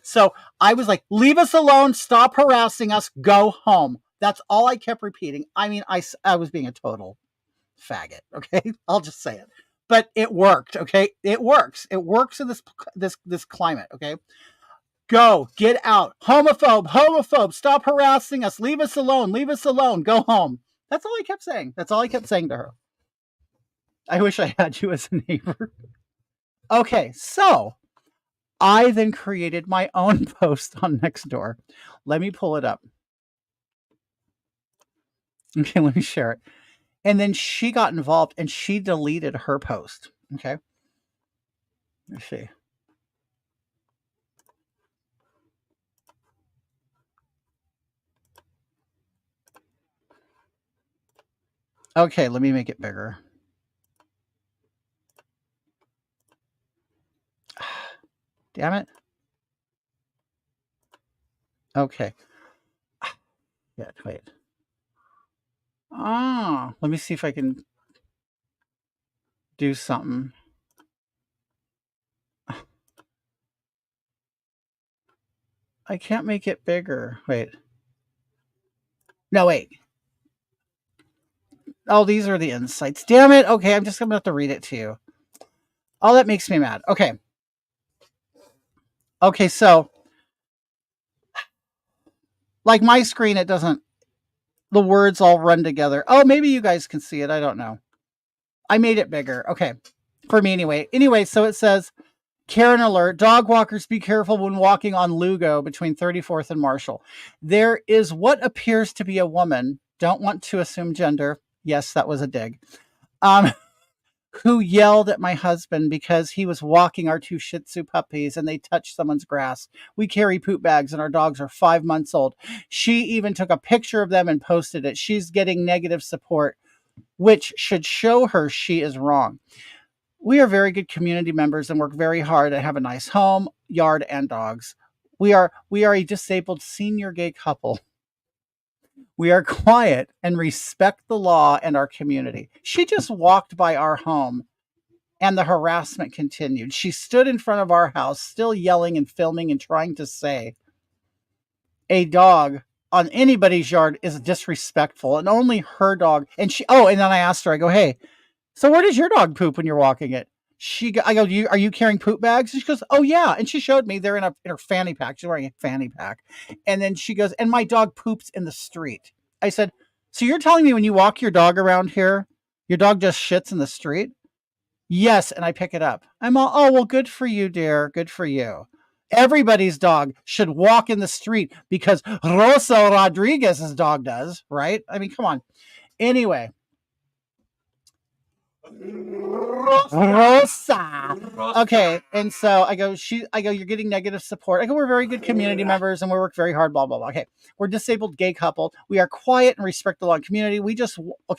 So I was like, leave us alone, stop harassing us, go home. That's all I kept repeating. I mean, I was being a total faggot. Okay, I'll just say it. But it worked. Okay, it works. It works in this climate. Okay, go, get out, homophobe, homophobe, stop harassing us, leave us alone, go home. That's all I kept saying. That's all I kept saying to her. I wish I had you as a neighbor. Okay, so I then created my own post on Nextdoor. Let me pull it up. Okay, let me share it. And then she got involved and she deleted her post. Okay. Let's see. Okay, let me make it bigger. Damn it. Okay. Yeah, wait. Let me see if I can do something. I can't make it bigger. Wait. No, wait. Oh, these are the insights. Damn it. Okay, I'm just going to have to read it to you. Oh, that makes me mad. Okay. Okay, so like my screen, it doesn't, the words all run together. Oh, maybe you guys can see it. I don't know. I made it bigger. Okay. For me anyway. Anyway, so it says, Karen alert, dog walkers be careful when walking on Lugo between 34th and Marshall. There is what appears to be a woman, don't want to assume gender. Yes, that was a dig. Who yelled at my husband because he was walking our two Shih Tzu puppies and they touched someone's grass. We carry poop bags and our dogs are 5 months old. She even took a picture of them and posted it. She's getting negative support, which should show her she is wrong. We are very good community members and work very hard and have a nice home, yard, and dogs. We are a disabled senior gay couple. We are quiet and respect the law and our community. She just walked by our home and the harassment continued. She stood in front of our house, still yelling and filming and trying to say a dog on anybody's yard is disrespectful and only her dog. And and then I asked her, I go, hey, so where does your dog poop when you're walking it? I go, are you carrying poop bags? She goes, oh yeah. And she showed me they're in her fanny pack. She's wearing a fanny pack. And then she goes, and my dog poops in the street. I said, so you're telling me when you walk your dog around here, your dog just shits in the street? Yes. And I pick it up. I'm all, oh, well, good for you, dear. Good for you. Everybody's dog should walk in the street because Rosa Rodriguez's dog does, right? I mean, come on. Anyway, Rosa. Okay, and so I go, you're getting negative support. I go, we're very good community members and we work very hard, blah, blah, blah. Okay, we're a disabled gay couple. We are quiet and respect the law and community.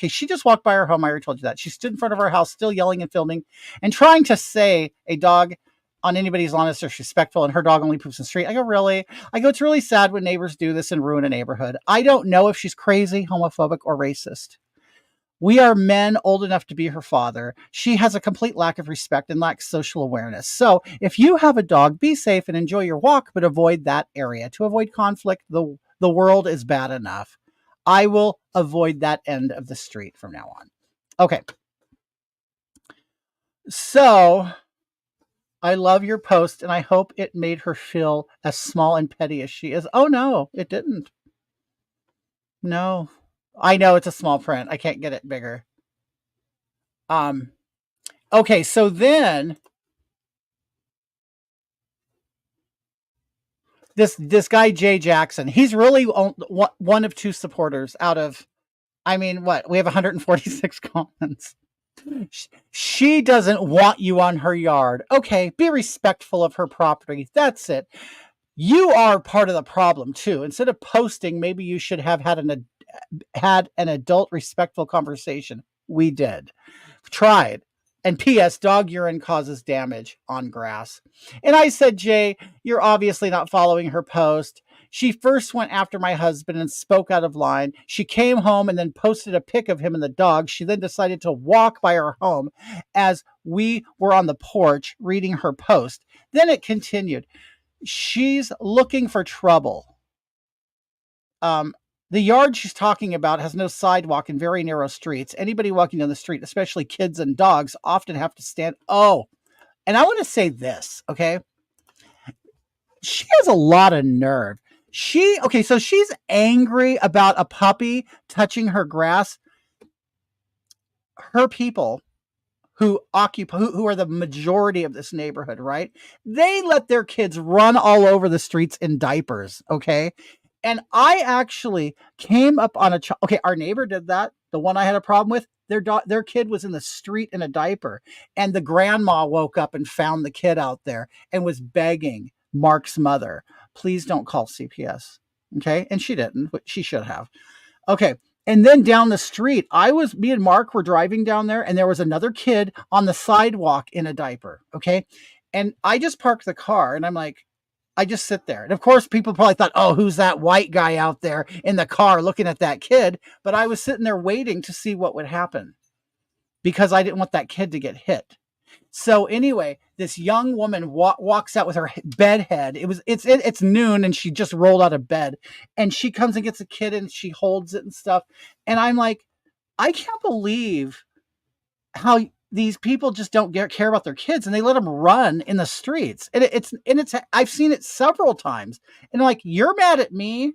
She just walked by our home. I already told you that. She stood in front of our house, still yelling and filming and trying to say a dog on anybody's lawn is disrespectful and her dog only poops in the street. I go, really? I go, it's really sad when neighbors do this and ruin a neighborhood. I don't know if she's crazy, homophobic, or racist. We are men old enough to be her father. She has a complete lack of respect and lacks social awareness. So if you have a dog, be safe and enjoy your walk, but avoid that area. To avoid conflict, the world is bad enough. I will avoid that end of the street from now on. Okay. So I love your post and I hope it made her feel as small and petty as she is. Oh no, it didn't. No. I know it's a small print. I can't get it bigger. Okay, so then this guy Jay Jackson, he's really one of two supporters out of, I mean, what? We have 146 comments. She doesn't want you on her yard. Okay, be respectful of her property. That's it. You are part of the problem too. Instead of posting, maybe you should have had an adult respectful conversation. We did. Tried. And P.S. dog urine causes damage on grass. And I said, Jay, you're obviously not following her post. She first went after my husband and spoke out of line. She came home and then posted a pic of him and the dog. She then decided to walk by our home as we were on the porch reading her post. Then it continued. She's looking for trouble. Um, the yard she's talking about has no sidewalk and very narrow streets. Anybody walking down the street, especially kids and dogs, often have to stand. Oh, and I want to say this, okay? She has a lot of nerve. So she's angry about a puppy touching her grass. Her people who are the majority of this neighborhood, right? They let their kids run all over the streets in diapers, okay? And I actually came up on okay, our neighbor did that. The one I had a problem with, their kid was in the street in a diaper, and the grandma woke up and found the kid out there and was begging Mark's mother, please don't call CPS. Okay? And she didn't, but she should have. Okay. And then down the street, me and Mark were driving down there, and there was another kid on the sidewalk in a diaper. Okay. And I just parked the car, and I'm like, I just sit there. And of course, people probably thought, oh, who's that white guy out there in the car looking at that kid? But I was sitting there waiting to see what would happen because I didn't want that kid to get hit. So anyway, this young woman walks out with her bed head. It's noon, and she just rolled out of bed, and she comes and gets a kid, and she holds it and stuff. And I'm like, I can't believe how these people just don't care about their kids, and they let them run in the streets. And it's I've seen it several times. And like, you're mad at me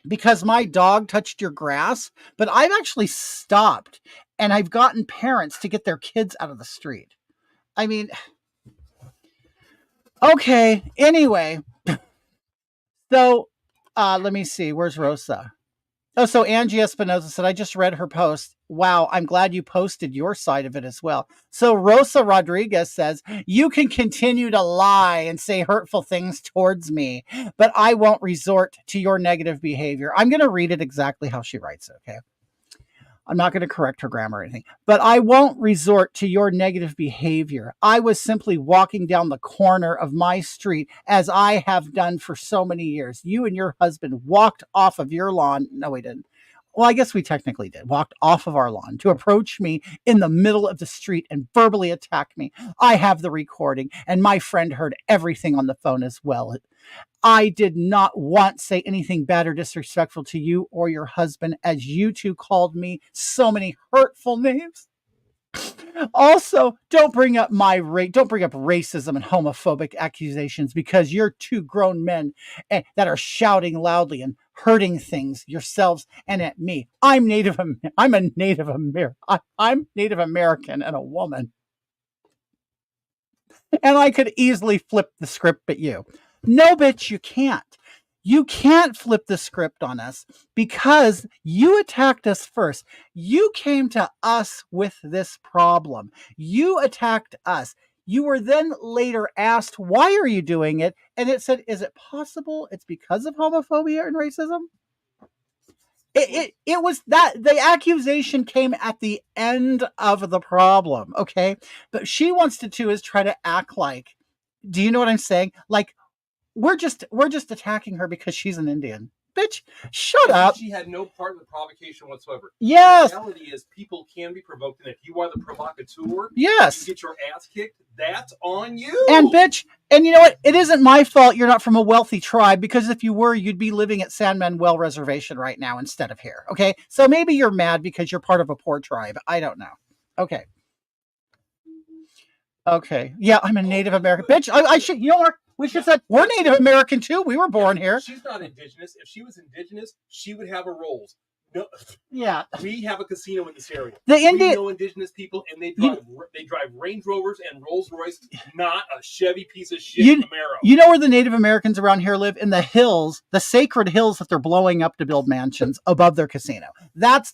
because my dog touched your grass, but I've actually stopped, and I've gotten parents to get their kids out of the street. I mean, okay. Anyway, so let me see. Where's Rosa? Oh, so Angie Espinoza said, I just read her post. Wow, I'm glad you posted your side of it as well. So Rosa Rodriguez says, you can continue to lie and say hurtful things towards me, but I won't resort to your negative behavior. I'm going to read it exactly how she writes it, okay? I'm not going to correct her grammar or anything, but I won't resort to your negative behavior. I was simply walking down the corner of my street as I have done for so many years. You and your husband walked off of your lawn. No, we didn't. Well, I guess we technically did. Walked off of our lawn to approach me in the middle of the street and verbally attack me. I have the recording, and my friend heard everything on the phone as well. I did not once say anything bad or disrespectful to you or your husband, as you two called me so many hurtful names. Also, don't bring up racism and homophobic accusations, because you're two grown men that are shouting loudly and hurting things yourselves and at me. I'm a Native American. I'm Native American and a woman. And I could easily flip the script at you. No, bitch, you can't. You can't flip the script on us because you attacked us first. You came to us with this problem. You attacked us. You were then later asked, why are you doing it? And it said, is it possible it's because of homophobia and racism? It was that the accusation came at the end of the problem, okay? But she wants to too is try to act like, do you know what I'm saying? Like, we're just attacking her because she's an Indian. Bitch, shut up. She had no part in the provocation whatsoever. Yes. The reality is, people can be provoked, and if you are the provocateur, yes, you get your ass kicked, that's on you. And bitch, and you know what? It isn't my fault you're not from a wealthy tribe, because if you were, you'd be living at San Manuel Reservation right now instead of here. Okay, so maybe you're mad because you're part of a poor tribe. I don't know. Okay. Okay. Yeah, I'm a Native American. Bitch, I should, you know what? We should have said, we're Native American too. We were born here. She's not indigenous. If she was indigenous, she would have her rolls. No, yeah, we have a casino in this area. We know indigenous people, and they drive Range Rovers and Rolls Royce, not a Chevy piece of shit Camaro. You know where the Native Americans around here live? In the hills, the sacred hills that they're blowing up to build mansions above their casino. That's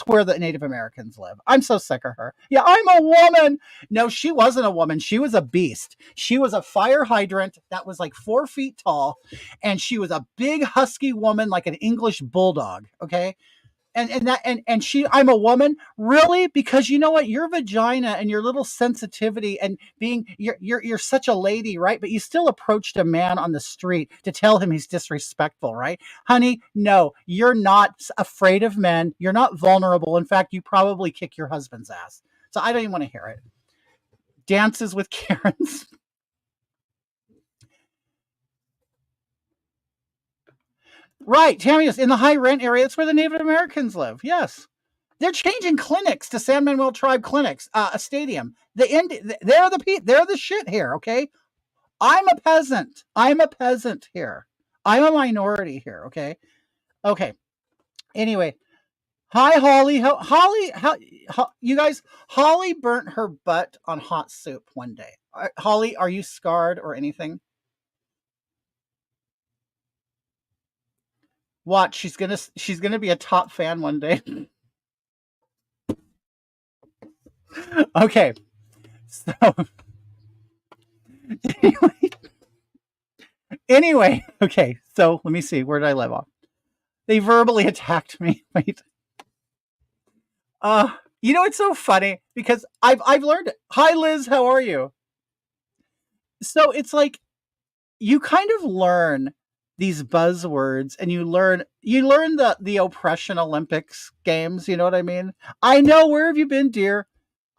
where the Native Americans live. I'm so sick of her. Yeah, I'm a woman. No, she wasn't a woman. She was a beast. She was a fire hydrant that was like 4 feet tall, and she was a big husky woman like an English bulldog. Okay. And she, I'm a woman, really? Because you know what, your vagina and your little sensitivity and being, you're such a lady, right? But you still approached a man on the street to tell him he's disrespectful, right? Honey, no, you're not afraid of men. You're not vulnerable. In fact, you probably kick your husband's ass. So I don't even want to hear it. Dances with Karens. Right, Tamias, in the high rent area, that's where the Native Americans live. Yes. They're changing clinics to San Manuel Tribe clinics, a stadium. They're the shit here, okay? I'm a peasant. I'm a peasant here. I'm a minority here, okay? Okay. Anyway, hi Holly. How you guys? Holly burnt her butt on hot soup one day. Holly, are you scarred or anything? Watch, she's gonna be a top fan one day. Okay, so anyway, okay. So let me see. Where did I leave off? They verbally attacked me. Wait. You know it's so funny because I've learned it. Hi Liz, how are you? So it's like you kind of learn these buzzwords and you learn the oppression Olympics games, you know what I mean? I know, where have you been, dear?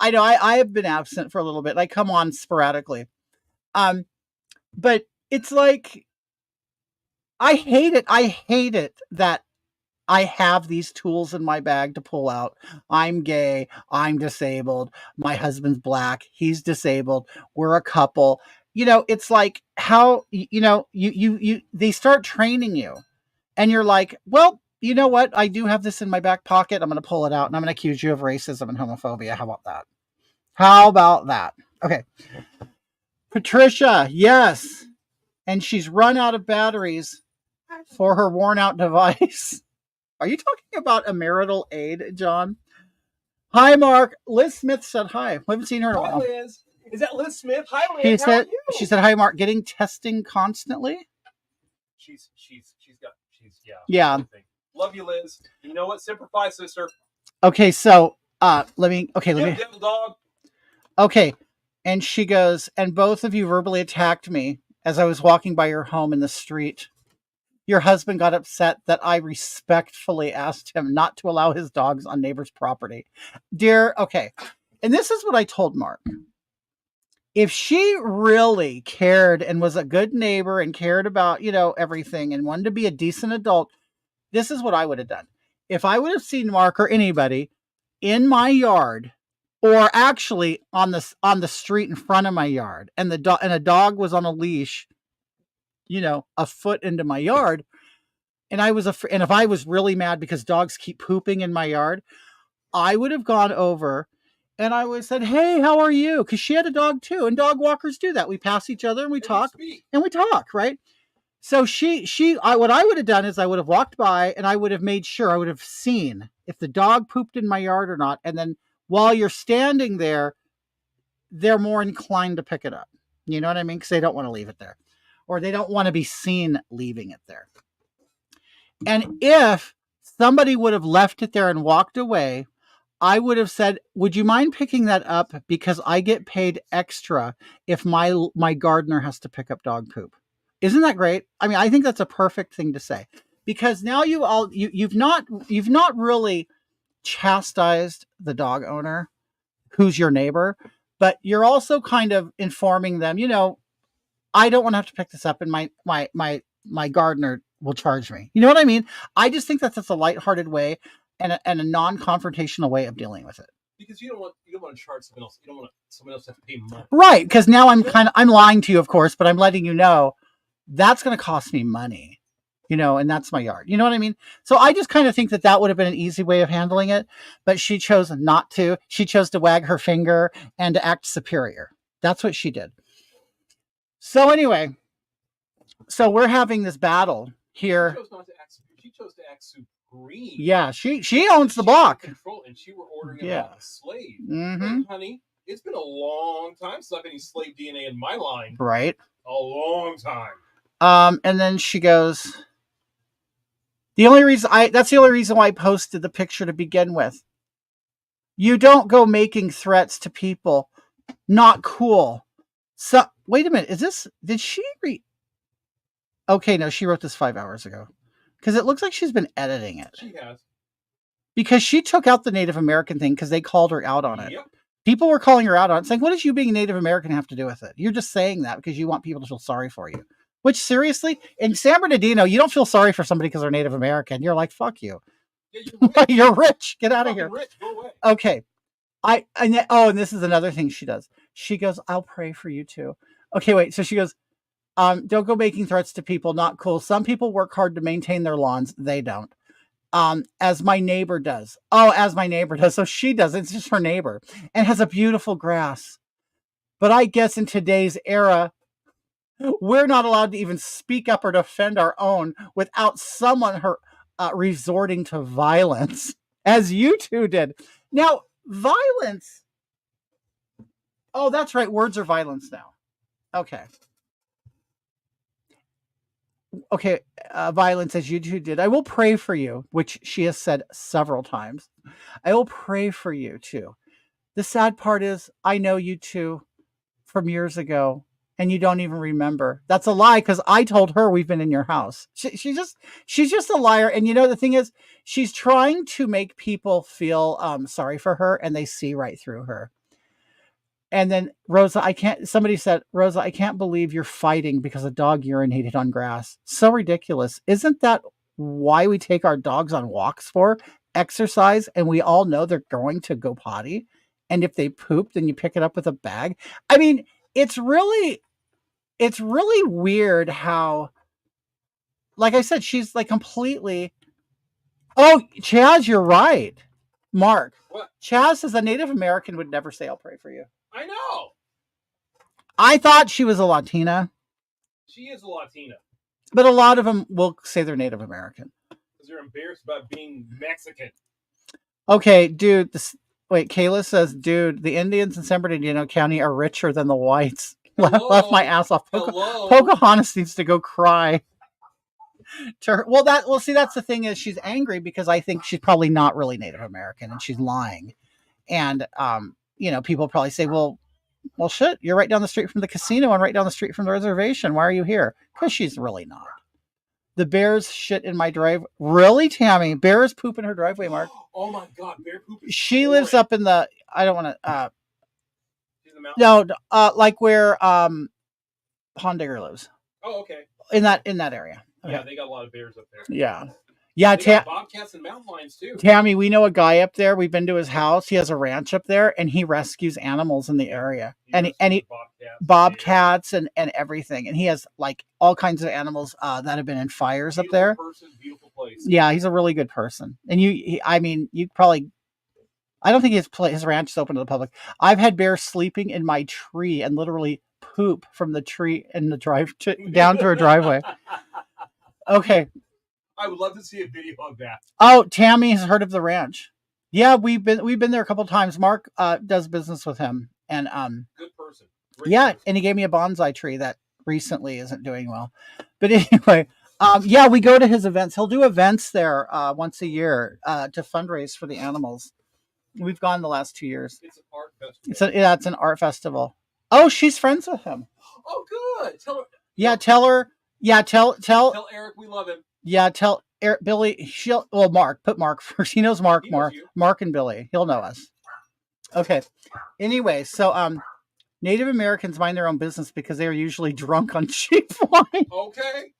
I know I have been absent for a little bit. I come on sporadically. Um, but it's like I hate it. I hate it that I have these tools in my bag to pull out. I'm gay. I'm disabled. My husband's black. He's disabled. We're a couple. It's like how they start training you, and you're like, well, you know what? I do have this in my back pocket. I'm going to pull it out, and I'm going to accuse you of racism and homophobia. How about that? How about that? Okay, Patricia. Yes, and she's run out of batteries for her worn out device. Are you talking about a marital aid, John? Hi, Mark. Liz Smith said hi. We haven't seen her in a Hi, while. Liz. Is that Liz Smith? Hi, She Liz. How said are you? she said hi, Mark. Getting testing constantly. She's Yeah. everything. Love you, Liz. You know what? Simplify, sister. Okay, so let me. Devil dog. Okay, and she goes, and both of you verbally attacked me as I was walking by your home in the street. Your husband got upset that I respectfully asked him not to allow his dogs on neighbor's property. Dear, okay. And this is what I told Mark. If she really cared and was a good neighbor and cared about, everything and wanted to be a decent adult, this is what I would have done. If I would have seen Mark or anybody in my yard, or actually on the street in front of my yard, and a dog was on a leash, a foot into my yard, and and if I was really mad because dogs keep pooping in my yard, I would have gone over and I would have said, "Hey, how are you?" Because she had a dog too, and dog walkers do that. We pass each other and we talk, right? So what I would have done is I would have walked by and I would have made sure, I would have seen if the dog pooped in my yard or not, and then while you're standing there, they're more inclined to pick it up. You know what I mean? Because they don't want to leave it there, or they don't want to be seen leaving it there. And if somebody would have left it there and walked away, I would have said, "Would you mind picking that up? Because I get paid extra if my gardener has to pick up dog poop." Isn't that great? I mean, I think that's a perfect thing to say, because now you've not really chastised the dog owner who's your neighbor, but you're also kind of informing them, I don't want to have to pick this up, and my gardener will charge me. You know what I mean? I just think that's a lighthearted way and a non-confrontational way of dealing with it. Because you don't want to charge someone else. You don't want someone else to have to pay money. Right? Because now I'm lying to you, of course, but I'm letting you know that's going to cost me money. And that's my yard. You know what I mean? So I just kind of think that would have been an easy way of handling it, but she chose not to. She chose to wag her finger and to act superior. That's what she did. So anyway, so we're having this battle here. She chose to act supreme. Yeah, she owns the block. Control, and she were ordering him like a slave. Mm-hmm. Hey, honey, it's been a long time since I've any slave DNA in my line. Right. A long time. And then she goes, that's the only reason why I posted the picture to begin with. You don't go making threats to people. Not cool. So wait a minute. Did she read? Okay, no, she wrote this 5 hours ago. Because it looks like she's been editing it. She has. Because she took out the Native American thing because they called her out on it. Yep. People were calling her out on it, saying, "What does you being Native American have to do with it? You're just saying that because you want people to feel sorry for you." Which seriously, in San Bernardino, you don't feel sorry for somebody because they're Native American. You're like, fuck you. Yeah, you're rich. You're rich. Get out of Fucking here. rich. Go away. Okay. And this is another thing she does. She goes, I'll pray for you too. Okay, wait. So she goes, don't go making threats to people. Not cool. Some people work hard to maintain their lawns. They don't. As my neighbor does. Oh, as my neighbor does. So she does. It's just her neighbor and has a beautiful grass. But I guess in today's era, we're not allowed to even speak up or defend our own without someone resorting to violence, as you two did. Now, violence. Oh, that's right. Words are violence now. Okay. Okay. Violence, as you two did. I will pray for you, which she has said several times. I will pray for you too. The sad part is, I know you two from years ago, and you don't even remember. That's a lie because I told her we've been in your house. She's just a liar. And you know the thing is, she's trying to make people feel sorry for her, and they see right through her. And then Rosa, somebody said, Rosa, I can't believe you're fighting because a dog urinated on grass. So ridiculous. Isn't that why we take our dogs on walks for? Exercise, and we all know they're going to go potty. And if they poop, then you pick it up with a bag. I mean, it's really weird how, like I said, she's like completely. Oh, Chaz, you're right. Mark. What? Chaz says a Native American would never say, I'll pray for you. I know. I thought she was a Latina. She is a Latina. But a lot of them will say they're Native American. Because they're embarrassed about being Mexican. Okay, dude. Kayla says, dude, the Indians in San Bernardino County are richer than the whites. Left my ass off. Pocahontas needs to go cry. See, that's the thing is she's angry because I think she's probably not really Native American and she's lying. And, people probably say, well, shit, you're right down the street from the casino and right down the street from the reservation. Why are you here? Because she's really not. The bears shit in my driveway. Really, Tammy? Bears poop in her driveway, Mark. Oh my God, bear poop. She lives up in the. I don't want to. No, like where Hondigger lives. Oh, okay. In that area. Okay. Yeah, they got a lot of bears up there. Yeah. Bobcats and mountain lions too. Tammy, we know a guy up there. We've been to his house. He has a ranch up there, and he rescues animals in the area. He bobcats and everything. And he has like all kinds of animals that have been in fires up there. Beautiful place. Yeah, he's a really good person. And you probably. I don't think his ranch is open to the public. I've had bears sleeping in my tree and literally poop from the tree in the down to a driveway. Okay. I would love to see a video of that. Oh, Tammy has heard of the ranch. Yeah, we've been there a couple of times. Mark does business with him, and good person. Great person. And he gave me a bonsai tree that recently isn't doing well. But anyway, we go to his events. He'll do events there once a year to fundraise for the animals. We've gone the last 2 years. It's an art festival. It's an art festival. Oh, she's friends with him. Oh, good. Tell her. Yeah, tell her. Yeah, tell Eric we love him. Yeah, tell Eric, Billy. Mark. Put Mark first. He knows Mark more. Mark and Billy. He'll know us. Okay. Anyway, so Native Americans mind their own business because they are usually drunk on cheap wine. Okay.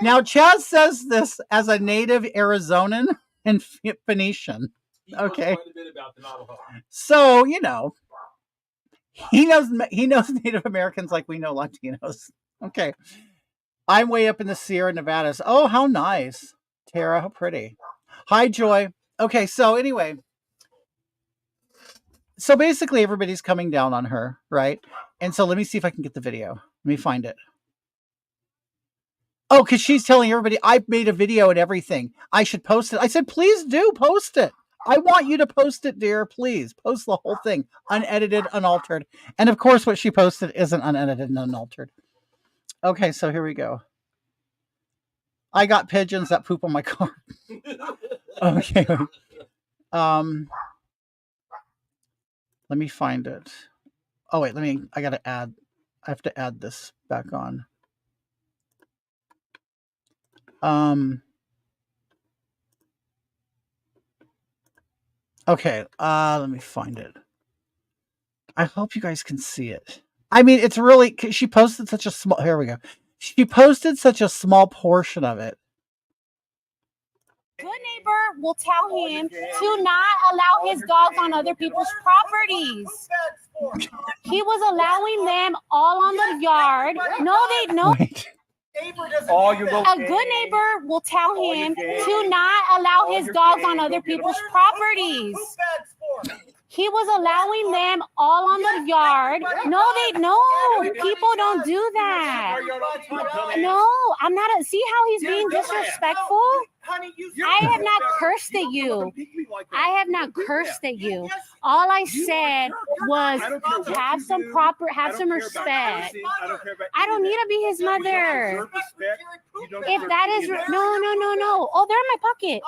Now, Chaz says this as a native Arizonan and Phoenician. Okay. Quite a bit about the Navajo. So he knows Native Americans like we know Latinos. Okay. I'm way up in the Sierra Nevadas. Oh, how nice. Tara, how pretty. Hi, Joy. Okay, so anyway. So basically everybody's coming down on her, right? And so let me see if I can get the video. Let me find it. Oh, because she's telling everybody, I've made a video and everything. I should post it. I said, please do post it. I want you to post it, dear. Please post the whole thing, unedited, unaltered. And of course, what she posted isn't unedited and unaltered. Okay, so here we go. I got pigeons that poop on my car. Okay. Let me find it. Oh, wait, I have to add this back on. Okay, let me find it. I hope you guys can see it. I mean, it's really, she posted such a small, here we go. She posted such a small portion of it. Good neighbor will tell him to not allow his dogs on other people's properties. He was allowing them all on the yard. No. Wait. A good neighbor will tell him to not allow his dogs on other people's properties. He was allowing them all on the yard. No. People don't do that. No, I'm not. See how he's being disrespectful? I have not cursed at you. I have not cursed at you. All I said was have some respect. I don't need to be his mother. If that is no. Oh, they're in my pocket.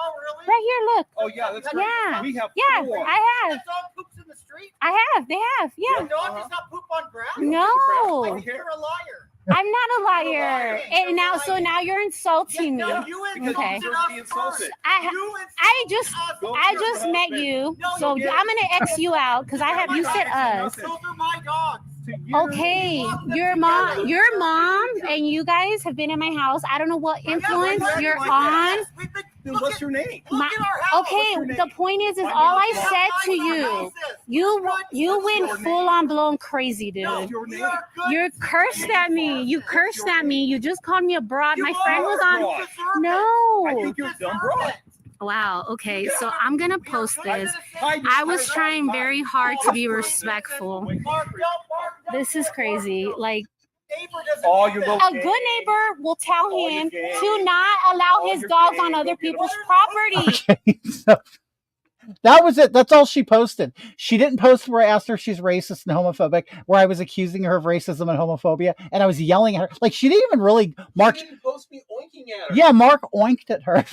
Right here, look. Oh yeah, that's right. Yeah. We have Yeah, four. I have. Dog poops in the street. I have. They have. Yeah. Your dog does not poop on grass. No. I think you're a liar. I'm not a liar. And now you're insulting me. No, you Okay. insulted us first. I just met you, so I'm gonna X you out because you said us. Those are my dogs. Okay, your mom, and you guys have been in my house. I don't know what influence you're on. Then what's your name? Okay, the point is all I said to you went full on blown crazy, dude. Your name. You cursed at me. You just called me a broad. My friend was on. I No. think you're a dumb broad. Wow. Okay, so I'm gonna post this. I was trying very hard to be respectful. This is crazy. Like, Oh, you're a good neighbor will tell him to not allow his dogs on other people's property. Okay, so that was it. That's all she posted. She didn't post where I asked her if she's racist and homophobic, where I was accusing her of racism and homophobia, and I was yelling at her. Like, she didn't even really. Mark. You didn't post me oinking at her. Yeah, Mark oinked at her.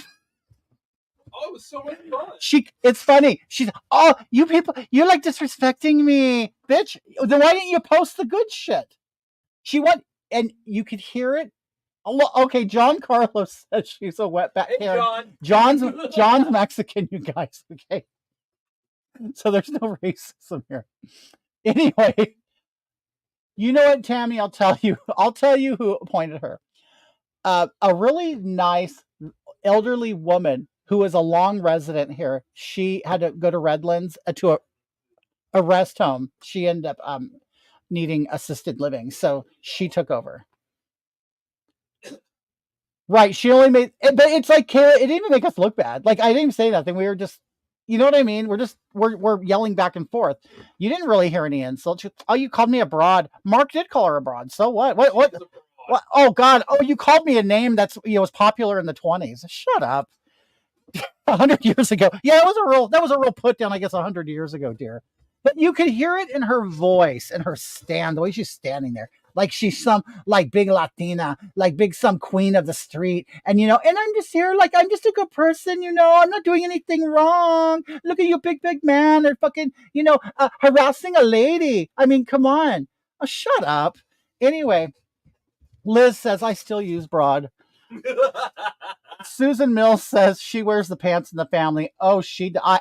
Oh, it was so much fun. It's funny. She's, oh, you people, you're like disrespecting me, bitch. Then why didn't you post the good shit? And you could hear it. Okay, John Carlos says she's a wetback Hey, Karen. John. John's Mexican, you guys. Okay, so there's no racism here. Anyway, you know what, Tammy? I'll tell you who appointed her. A really nice elderly woman who was a long resident here. She had to go to Redlands to a rest home. She ended up needing assisted living, so she took over. Right, she only made, but it's like, Kayla, it didn't even make us look bad. Like, I didn't even say nothing. We were just, you know what I mean? We're yelling back and forth. You didn't really hear any insults. You called me a broad. Mark did call her a broad. So what? What? Oh God! Oh, you called me a name that's was popular in the 20s. Shut up. 100 years ago. Yeah, that was a real put down, I guess, 100 years ago, dear. But you could hear it in her voice and her stand, the way she's standing there. Like she's some like big Latina, like some queen of the street. And and I'm just here, like I'm just a good person, I'm not doing anything wrong. Look at you, big man, and fucking, harassing a lady. I mean, come on. Oh, shut up. Anyway, Liz says I still use broad. Susan Mills says she wears the pants in the family. Oh,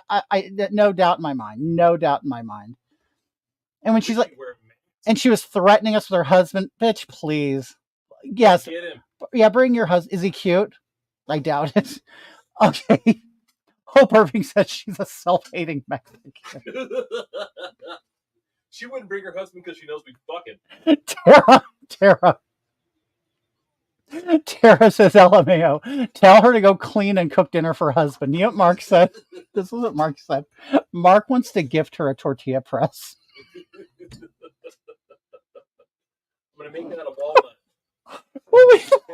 I no doubt in my mind. No doubt in my mind. And when she's like, and she was threatening us with her husband. Bitch, please. Yes. Get him. Yeah, bring your husband. Is he cute? I doubt it. Okay. Hope Irving says she's a self-hating Mexican. She wouldn't bring her husband because she knows we fucking. Tara says, LMAO, tell her to go clean and cook dinner for her husband. You know what Mark said? This is what Mark said. Mark wants to gift her a tortilla press. I'm going to make that out of walnut.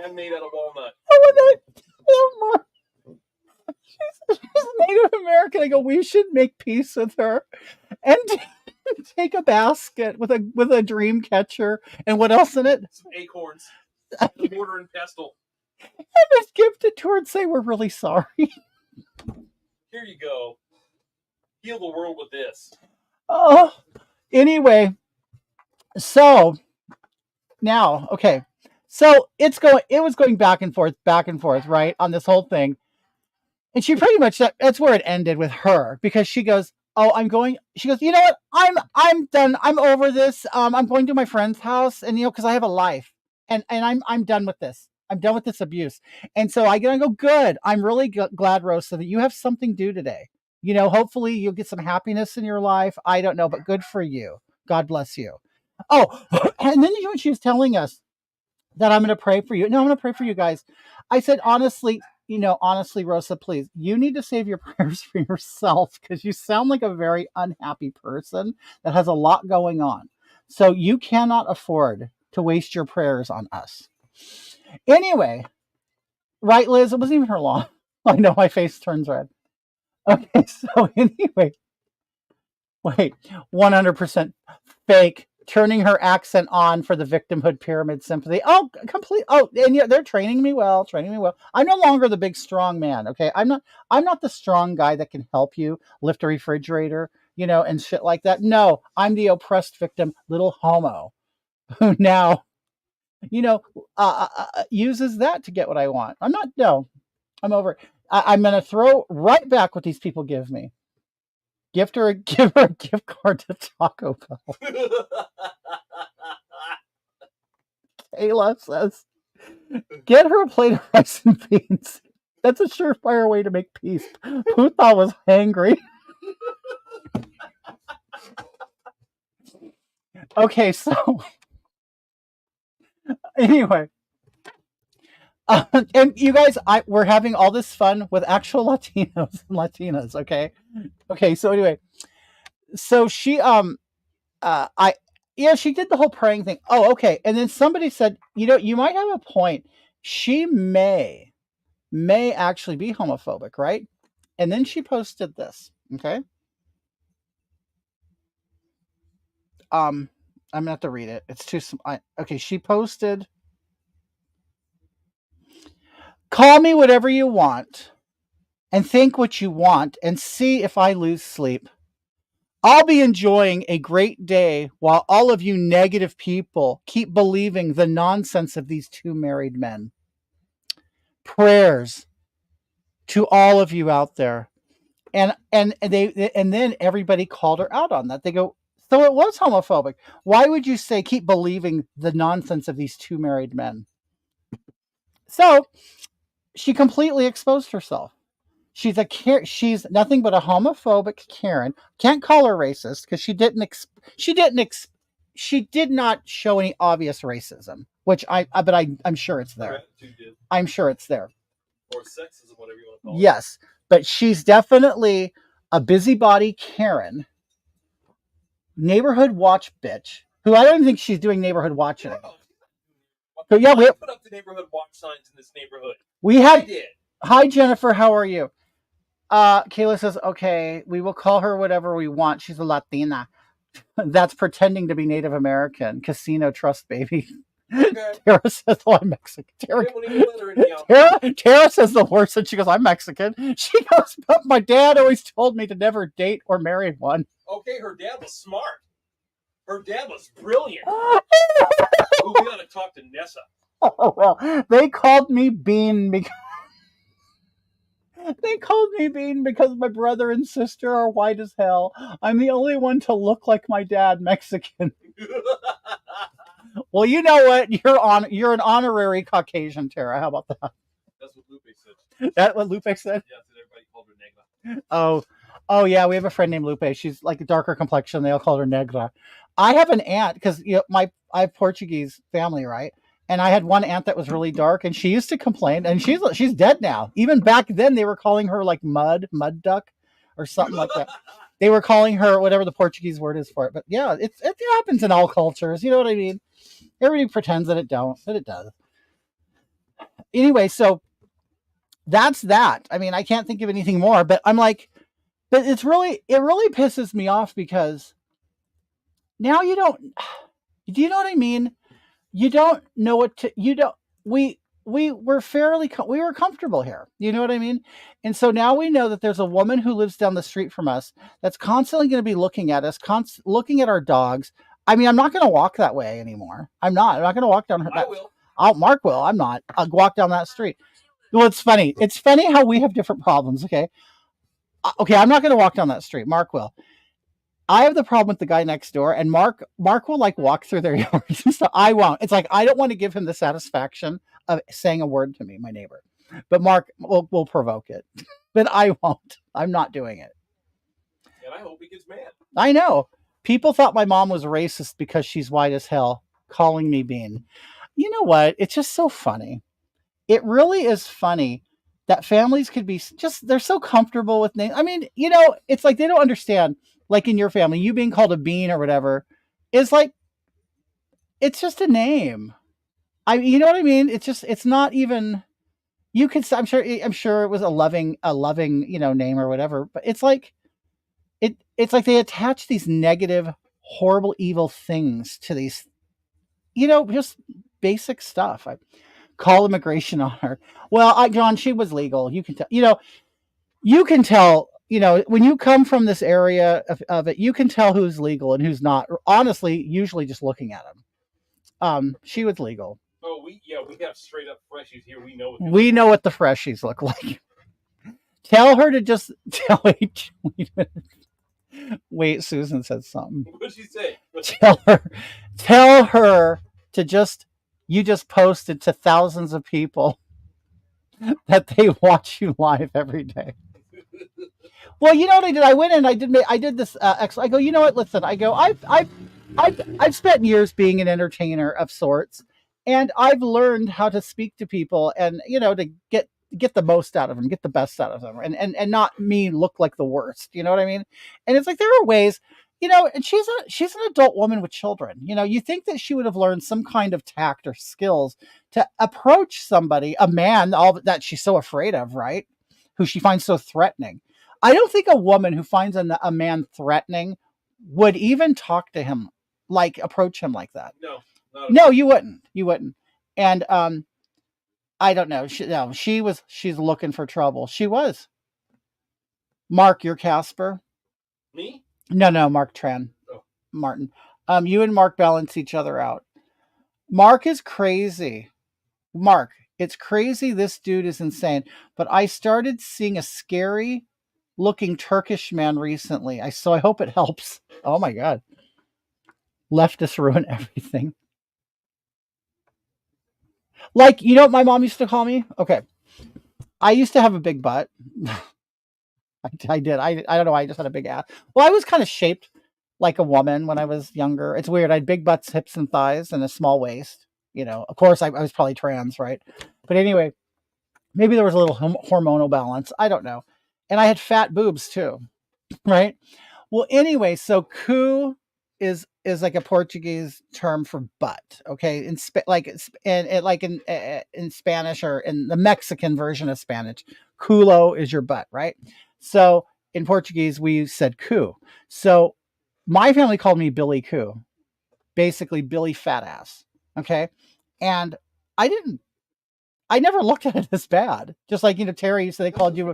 Handmade out of walnut. Mark. She's Native American. I go, we should make peace with her and take a basket with a dream catcher and what else in it? Some acorns. Mortar and pestle. And just gift it to her and say we're really sorry. Here you go. Heal the world with this. Oh, anyway. So now, okay. So it was going back and forth, right, on this whole thing. And she pretty much, that's where it ended with her, because she goes, she goes, you know what? I'm done. I'm over this. I'm going to my friend's house and, because I have a life. and I'm done with this. I'm done with this abuse. And so I go, good. I'm really glad, Rosa, that you have something due today. Hopefully you'll get some happiness in your life. I don't know, but good for you. God bless you. Oh, and then when she was telling us that I'm going to pray for you. No, I'm going to pray for you guys. I said, honestly, Rosa, please, you need to save your prayers for yourself because you sound like a very unhappy person that has a lot going on. So you cannot afford to waste your prayers on us. Anyway, right, Liz? It wasn't even her law. I know my face turns red. Okay, so anyway, wait, 100% fake. Turning her accent on for the victimhood pyramid sympathy. Oh, complete. Oh, and yeah, they're training me well. I'm no longer the big strong man. Okay, I'm not the strong guy that can help you lift a refrigerator, and shit like that. No, I'm the oppressed victim, little homo, who now, uses that to get what I want. I'm not. No, I'm over it. I'm gonna throw right back what these people give me. Give her a gift card to Taco Bell. Ayla says, get her a plate of rice and beans. That's a surefire way to make peace. Puta was hangry. Okay, so anyway, and you guys, we're having all this fun with actual Latinos and Latinas. Okay. So anyway, so she she did the whole praying thing. Oh, okay. And then somebody said, you might have a point. She may actually be homophobic, right? And then she posted this. Okay. I'm gonna have to read it. It's too small. Okay, she posted, call me whatever you want and think what you want and see if I lose sleep. I'll be enjoying a great day while all of you negative people keep believing the nonsense of these two married men. Prayers to all of you out there. And then everybody called her out on that. They go, so it was homophobic. Why would you say keep believing the nonsense of these two married men? So she completely exposed herself. She's nothing but a homophobic Karen. Can't call her racist because she did not show any obvious racism, which I'm sure it's there. I'm sure it's there. Or sexism, whatever you want to call it. Yes, but she's definitely a busybody Karen, neighborhood watch bitch, who I don't think she's doing neighborhood watching. So yeah, we put up the neighborhood watch signs in this neighborhood. I did. Hi Jennifer, how are you? Kayla says, okay, we will call her whatever we want. She's a Latina. That's pretending to be Native American. Casino trust baby. Okay. Tara says, oh, I'm Mexican. Tara says the worst, and she goes, I'm Mexican. She goes, but my dad always told me to never date or marry one. Okay, her dad was smart. Her dad was brilliant. Ooh, we gotta talk to Nessa. Oh, well, they called me Bean because my brother and sister are white as hell. I'm the only one to look like my dad, Mexican. Well, you know what? You're an honorary Caucasian, Tara. How about that? That's what Lupe said. That what Lupe said? Yeah, everybody called her Negra. Oh yeah, we have a friend named Lupe. She's like a darker complexion. They all call her Negra. I have an aunt because I have Portuguese family, right? And I had one aunt that was really dark, and she used to complain, and she's dead now. Even back then, they were calling her like mud duck, or something like that. They were calling her whatever the Portuguese word is for it. But yeah, it happens in all cultures. You know what I mean? Everybody pretends that it does. Anyway, so that's that. I mean, I can't think of anything more, but I'm like, but it really pisses me off because now do you know what I mean? You don't know what to, we were comfortable here. You know what I mean? And so now we know that there's a woman who lives down the street from us that's constantly going to be looking at us, looking at our dogs. I mean, I'm not going to walk that way anymore. I'm not going to walk down her. I will. Mark will. I'm not. I'll walk down that street. Well, it's funny. It's funny how we have different problems. Okay. I'm not going to walk down that street. Mark will. I have the problem with the guy next door, and Mark will like walk through their yards and stuff. I won't. It's like I don't want to give him the satisfaction of saying a word to me, my neighbor. But Mark will provoke it. But I won't. I'm not doing it. And I hope he gets mad. I know. People thought my mom was racist because she's white as hell, calling me Bean. You know what? It's just so funny. It really is funny that families could be just, they're so comfortable with names. I mean, it's like they don't understand, like in your family, you being called a Bean or whatever is like, it's just a name. You know what I mean? It's just, it's not even, you could, I'm sure it was a loving, name or whatever, but it's like, it's like they attach these negative, horrible, evil things to these, just basic stuff. I call immigration on her. Well, John, she was legal. You can tell. You can tell. When you come from this area of it, you can tell who's legal and who's not. Honestly, usually just looking at them. She was legal. Oh, we have straight up freshies here. We know what the freshies look like. Tell her to just tell. Wait, Susan said something. What did she say? Tell her to just, you just posted to thousands of people that they watch you live every day. Well, you know what I did? I went in. I did this. I go. You know what? Listen. I go. I've spent years being an entertainer of sorts, and I've learned how to speak to people, and to get the most out of them, get the best out of them, and not me look like the worst. You know what I mean? And it's like there are ways. And she's an adult woman with children. You think that she would have learned some kind of tact or skills to approach somebody, a man, all that she's so afraid of, right? Who she finds so threatening. I don't think a woman who finds a man threatening would even talk to him, like approach him like that. No, you wouldn't. You wouldn't. And I don't know. She's looking for trouble. She was. Mark, you're Casper. Me? No, Mark Tran. Oh. Martin. You and Mark balance each other out. Mark is crazy. Mark, it's crazy. This dude is insane. But I started seeing a scary looking Turkish man recently. So I hope it helps. Oh my God. Leftists ruin everything. Like, you know what my mom used to call me? Okay. I used to have a big butt. I did. I don't know. I just had a big ass. Well, I was kind of shaped like a woman when I was younger. It's weird. I had big butts, hips, and thighs, and a small waist. Of course, I was probably trans, right? But anyway, maybe there was a little hormonal balance. I don't know. And I had fat boobs too, right? Well, anyway, so cu is like a Portuguese term for butt. Okay, in Spanish, or in the Mexican version of Spanish, culo is your butt, right? So in Portuguese, we said cu. So my family called me Billy Cu, basically Billy Fat Ass. Okay. And I never looked at it as bad. Just like, Terry, so they called you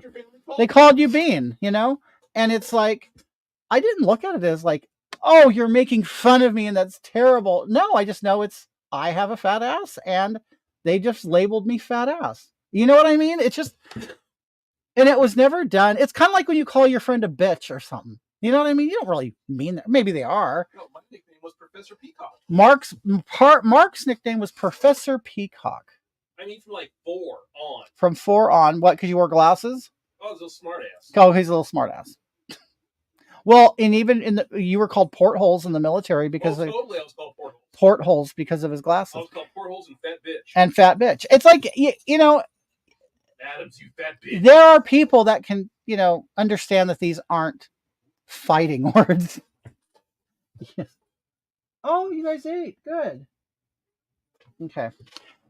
Bean, and it's like, I didn't look at it as like, oh, you're making fun of me and that's terrible. No, I just know I have a fat ass and they just labeled me fat ass. You know what I mean? It's just, and it was never done. It's kind of like when you call your friend a bitch or something. You know what I mean? You don't really mean that. Maybe they are. No, my nickname was Professor Peacock. Mark's nickname was Professor Peacock. I mean, from like 4 on. From 4 on. What? Because you wore glasses? Oh, I was a little smart ass. Oh, he's a little smart ass. Well, and even you were called portholes in the military because totally, I was called portholes. Portholes because of his glasses. I was called portholes and fat bitch. It's like Adams, you fat bitch. There are people that can understand that these aren't fighting words. Yes. Oh, you guys ate. Good. Okay.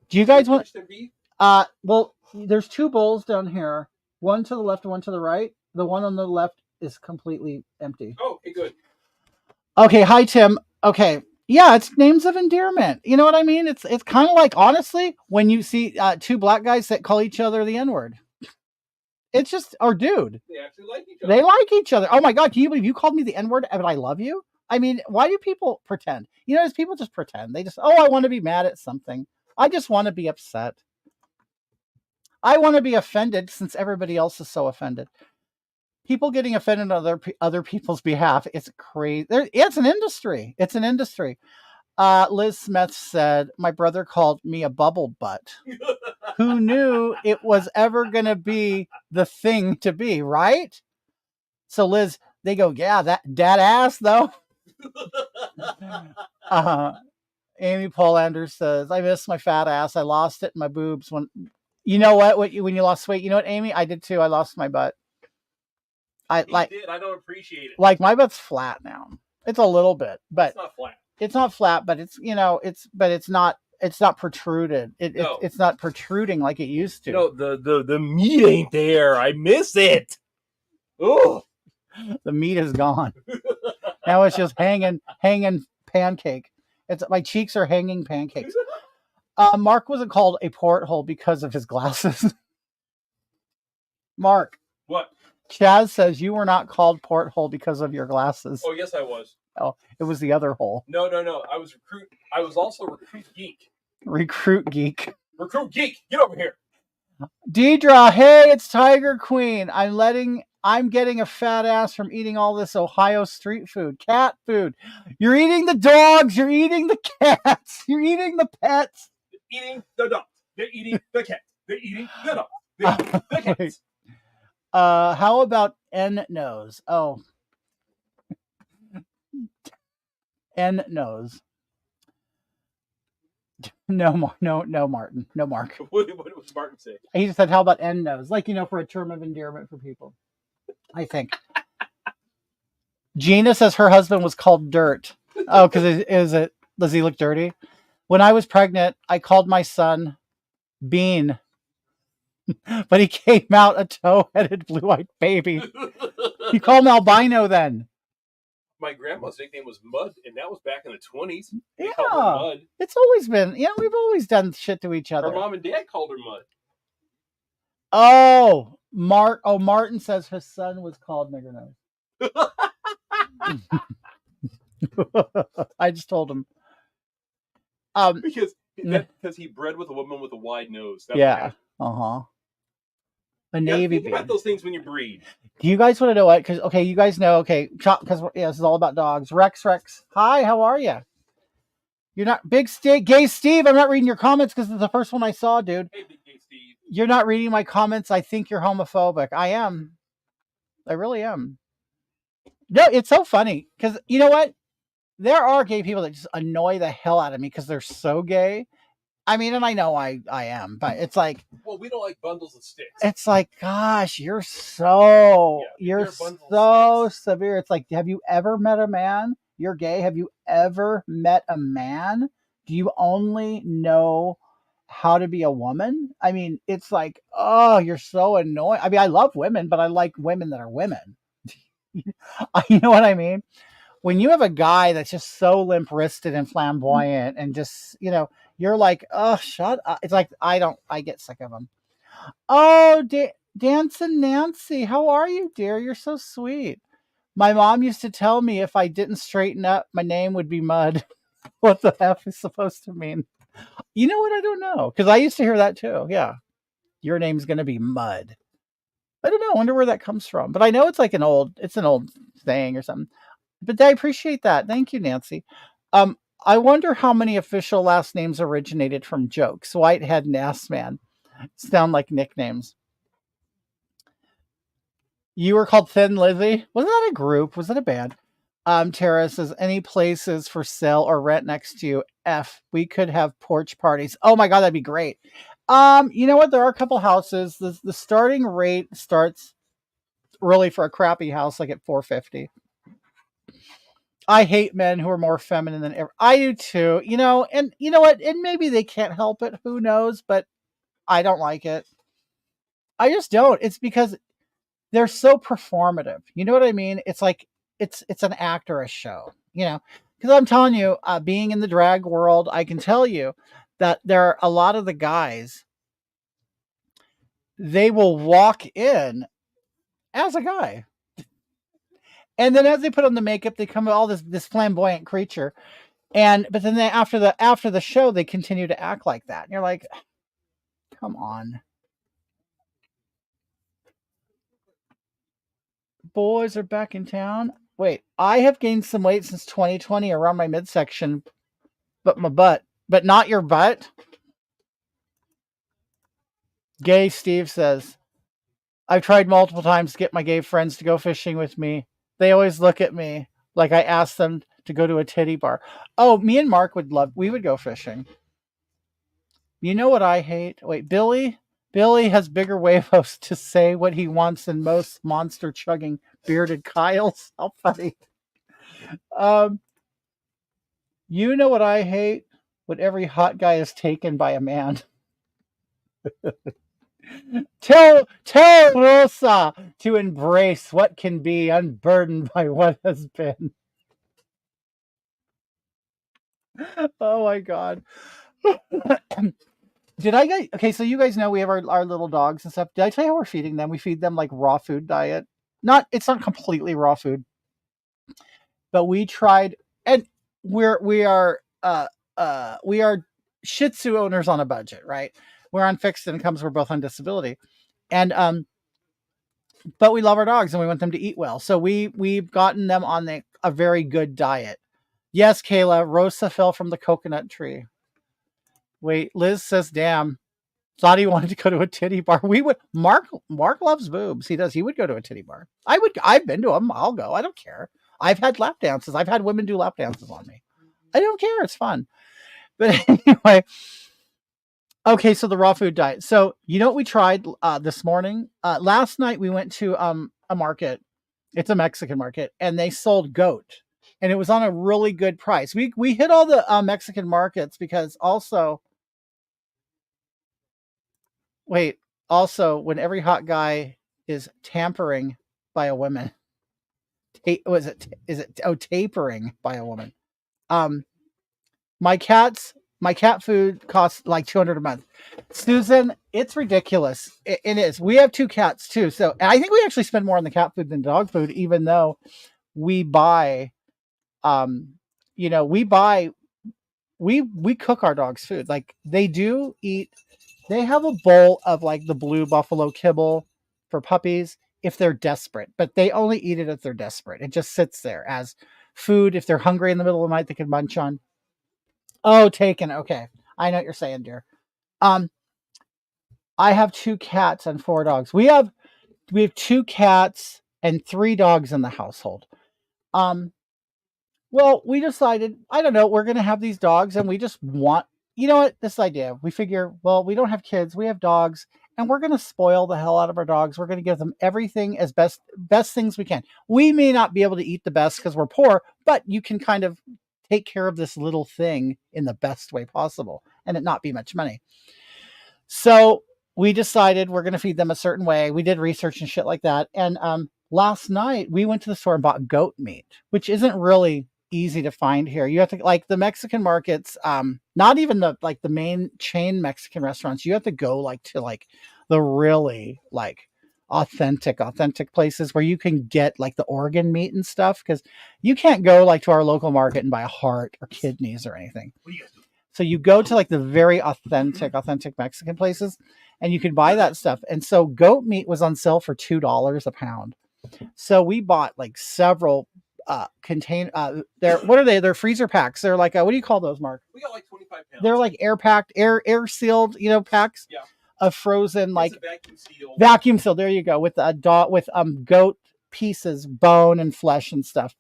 Do you guys want? Well, there's 2 bowls down here. One to the left and one to the right. The one on the left is completely empty. Oh, okay, good. Okay, hi Tim. Okay, yeah, it's names of endearment. You know what I mean? It's kind of like, honestly, when you see 2 black guys that call each other the N-word. It's just, or dude. They actually like each other. They like each other. Oh my God, can you believe you called me the N-word and I love you? I mean, why do people pretend? People just pretend. They just, I want to be mad at something. I just want to be upset. I want to be offended since everybody else is so offended. people getting offended on other people's behalf. It's crazy. It's an industry. It's an industry. Liz Smith said, "My brother called me a bubble butt. Who knew it was ever going to be the thing to be, right?" So Liz, they go, "Yeah, that ass though." Amy Polander says, "I miss my fat ass. I lost it in my boobs when." You know what? When you lost weight, you know what, Amy? I did too. I lost my butt. I did. I don't appreciate it. Like my butt's flat now. It's a little bit, but It's not flat. It's not flat, but it's it's not protruded. No. It's not protruding like it used to. No, the meat ain't there. I miss it. Oh, The meat is gone. Now it's just hanging pancake. It's my cheeks are hanging pancakes. Mark wasn't called a porthole because of his glasses. Mark. What? Chaz says you were not called porthole because of your glasses. Oh, yes, I was. Oh, it was the other hole. No. I was also recruit geek. Recruit geek. Recruit geek. Get over here. Deidre, hey, it's Tiger Queen. I'm getting a fat ass from eating all this Ohio street food, cat food. You're eating the dogs. You're eating the cats. You're eating the pets. They're eating the dogs. They're eating the cats. They're eating the dogs. They're eating the cats. How about N nose? Oh, N nose. No, Martin. No, Mark. What did Martin say? He just said, "How about N nose?" Like, for a term of endearment for people. I think. Gina says her husband was called Dirt. Oh, because does he look dirty? When I was pregnant, I called my son Bean, but he came out a tow-headed blue-eyed baby. You call him albino then? My grandma's nickname was Mud, and that was back in the 20s. They Yeah. called her Mud. It's always been, we've always done shit to each other. Her mom and dad called her Mud. Oh, Martin says his son was called Nigger Nose. I just told him. Because he bred with a woman with a wide nose. That's Yeah. A navy think about those things when you breed. Do you guys want to know what? Because you guys know. Because this is all about dogs. Rex, hi, how are you? You're not gay Steve. I'm not reading your comments because it's the first one I saw, dude. Hey, big gay Steve. You're not reading my comments. I think you're homophobic. I am. I really am. No, it's so funny because you know what? There are gay people that just annoy the hell out of me because they're so gay. I mean, and I know I am, but it's like, well, we don't like bundles of sticks. It's like, gosh, you're so severe. It's like, have you ever met a man? You're gay. Have you ever met a man? Do you only know how to be a woman? I mean, it's like, oh, you're so annoying. I mean, I love women, but I like women that are women. You know what I mean? When you have a guy that's just so limp-wristed and flamboyant and just, you're like, oh, shut up. It's like, I get sick of them. Oh, Dancing Nancy, how are you, dear? You're so sweet. My mom used to tell me if I didn't straighten up, my name would be Mud. What the F is supposed to mean? You know what? I don't know. Because I used to hear that too. Yeah. Your name's going to be Mud. I don't know. I wonder where that comes from. But I know it's like an old thing or something. But I appreciate that. Thank you, Nancy. I wonder how many official last names originated from jokes. Whitehead and Assman sound like nicknames. You were called Thin Lizzy? Was that a group? Was that a band? Tara says, any places for sale or rent next to you? F, we could have porch parties. Oh my God, that'd be great. You know what? There are a couple houses. The starting rate starts really for a crappy house like at $450. I hate men who are more feminine than ever. I do too. And you know what? And maybe they can't help it. Who knows? But I don't like it. I just don't. It's because they're so performative. You know what I mean? It's like it's an act or a show. Because I'm telling you, being in the drag world, I can tell you that there are a lot of the guys. They will walk in as a guy. And then as they put on the makeup, they come with all this flamboyant creature. But then after the show, they continue to act like that. And you're like, come on. boys are back in town. Wait, I have gained some weight since 2020 around my midsection, but my butt. But not your butt? Gay Steve says, I've tried multiple times to get my gay friends to go fishing with me. They always look at me like I asked them to go to a titty bar. Oh, me and Mark we would go fishing. You know what I hate? Wait, Billy has bigger huevos to say what he wants than most monster chugging bearded Kyles. How funny. You know what I hate? When every hot guy is taken by a man. Tell Rosa to embrace what can be, unburdened by what has been. Oh my god. Did I get okay? So you guys know we have our little dogs and stuff. Did I tell you how we're feeding them? We feed them like raw food diet. It's not completely raw food, but we tried, and we are Shih Tzu owners on a budget, right? We're on fixed incomes. We're both on disability, and but we love our dogs and we want them to eat well. So we've gotten them on a very good diet. Yes, Kayla, Rosa fell from the coconut tree. Wait, Liz says, damn, thought he wanted to go to a titty bar. Mark loves boobs. He does. He would go to a titty bar. I've been to them. I'll go. I don't care. I've had lap dances. I've had women do lap dances on me. I don't care. It's fun. But anyway, okay, so the raw food diet. So you know what we tried this morning? Last night we went to a market. It's a Mexican market, and they sold goat, and it was on a really good price. We hit all the Mexican markets because also when every hot guy is tampering by a woman, tapering by a woman. My cat food costs like $200 a month. Susan, it's ridiculous. It is. We have 2 cats too. So I think we actually spend more on the cat food than dog food, even though we buy, we cook our dogs food. Like they do eat, they have a bowl of like the blue buffalo kibble for puppies if they're desperate, but they only eat it if they're desperate. It just sits there as food. If they're hungry in the middle of the night, they can munch on. Oh, taken. Okay. I know what you're saying, dear. I have 2 cats and 4 dogs. We have 2 cats and 3 dogs in the household. Well, we decided, I don't know, we're going to have these dogs and we just want, you know what, this idea. We figure, well, we don't have kids, we have dogs, and we're going to spoil the hell out of our dogs. We're going to give them everything as best things we can. We may not be able to eat the best because we're poor, but you can kind of take care of this little thing in the best way possible and it not be much money. So we decided we're going to feed them a certain way. We did research and shit like that. And last night we went to the store and bought goat meat, which isn't really easy to find here. You have to, like, the Mexican markets, not even the main chain Mexican restaurants. You have to go to the really authentic places where you can get like the organ meat and stuff, because you can't go to our local market and buy a heart or kidneys or anything. So you go to the very authentic Mexican places and you can buy that stuff. And so goat meat was on sale for $2 a pound. So we bought several what are they? They're freezer packs. They're what do you call those, Mark? We got 25 pounds. They're air packed, air sealed, packs. Yeah. Of frozen, vacuum seal. There you go, with goat pieces, bone and flesh and stuff.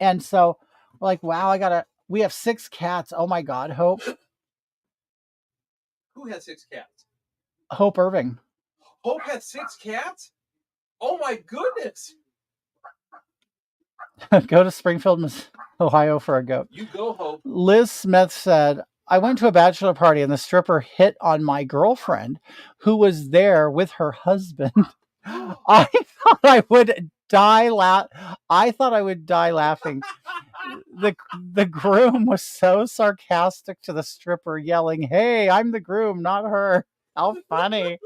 And so we're wow, we have 6 cats. Oh my God, Hope. Who has 6 cats? Hope Irving. Hope had 6 cats? Oh my goodness. Go to Springfield, Ohio for a goat. You go, Hope. Liz Smith said, I went to a bachelor party and the stripper hit on my girlfriend who was there with her husband. I thought I would die laughing. The groom was so sarcastic to the stripper, yelling, "Hey, I'm the groom, not her." How funny.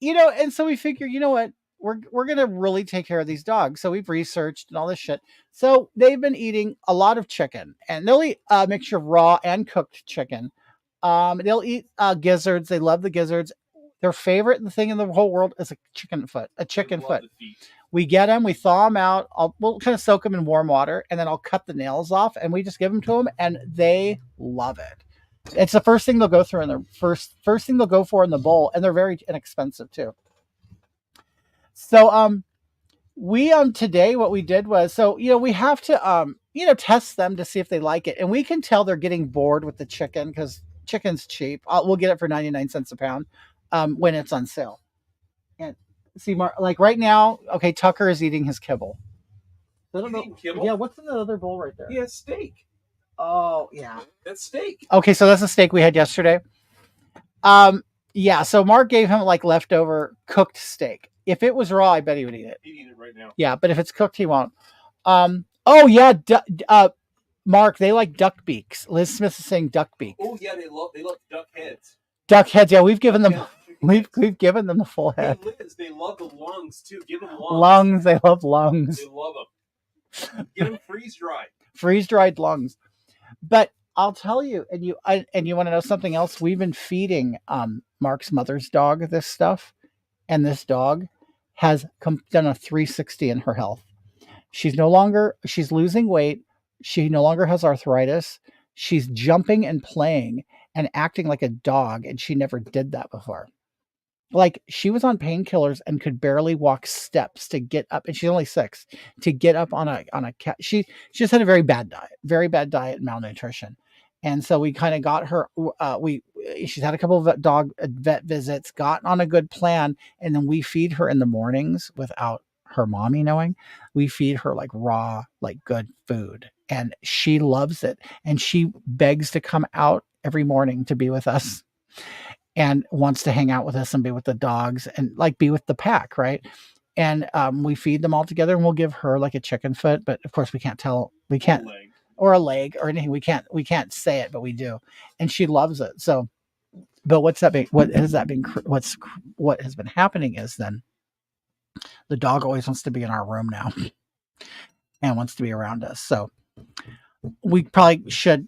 And so we figure, you know what? We're going to really take care of these dogs. So we've researched and all this shit. So they've been eating a lot of chicken, and they'll eat a mixture of raw and cooked chicken. They'll eat gizzards. They love the gizzards. Their favorite thing in the whole world is a chicken foot. They love the feet. We get them, we thaw them out. We'll kind of soak them in warm water, and then I'll cut the nails off, and we just give them to them, and they love it. It's the first thing they'll go through in their first thing they'll go for in the bowl, and they're very inexpensive too. So we today what we did was we have to test them to see if they like it, and we can tell they're getting bored with the chicken because chicken's cheap. We'll get it for 99 cents a pound when it's on sale. And see, Mark, like right now, okay, Tucker is eating his kibble. He's eating kibble? Yeah, what's in the other bowl right there? He has steak. Oh, yeah. That's steak. Okay, so that's the steak we had yesterday. Yeah, so Mark gave him like leftover cooked steak. If it was raw, I bet he would eat it. He'd eat it right now. Yeah, but if it's cooked, he won't. Oh yeah, Mark, they like duck beaks. Liz Smith is saying duck beak. Oh yeah, they love duck heads. Duck heads, yeah, we've given them we've given them the full head. Hey, Liz, they love the lungs too. Give them lungs. Lungs, they love lungs. They love them. Get them freeze dried. Freeze dried lungs. But I'll tell you, and you want to know something else? We've been feeding Mark's mother's dog this stuff, and this dog has done a 360 in her health. She's losing weight. She no longer has arthritis. She's jumping and playing and acting like a dog, and she never did that before. Like, she was on painkillers and could barely walk steps to get up, and she's only 6, to get up on a cat. She just had a very bad diet and malnutrition. And so we kind of got her, she's had a couple of dog vet visits, got on a good plan, and then we feed her in the mornings without her mommy knowing. We feed her like raw, like good food, and she loves it. And she begs to come out every morning to be with us and wants to hang out with us and be with the dogs and like be with the pack. Right. And we feed them all together, and we'll give her like a chicken foot, but of course we can't, or a leg or anything. We can't say it, but we do. And she loves it. So, but what has been happening is then the dog always wants to be in our room now and wants to be around us. So we probably should,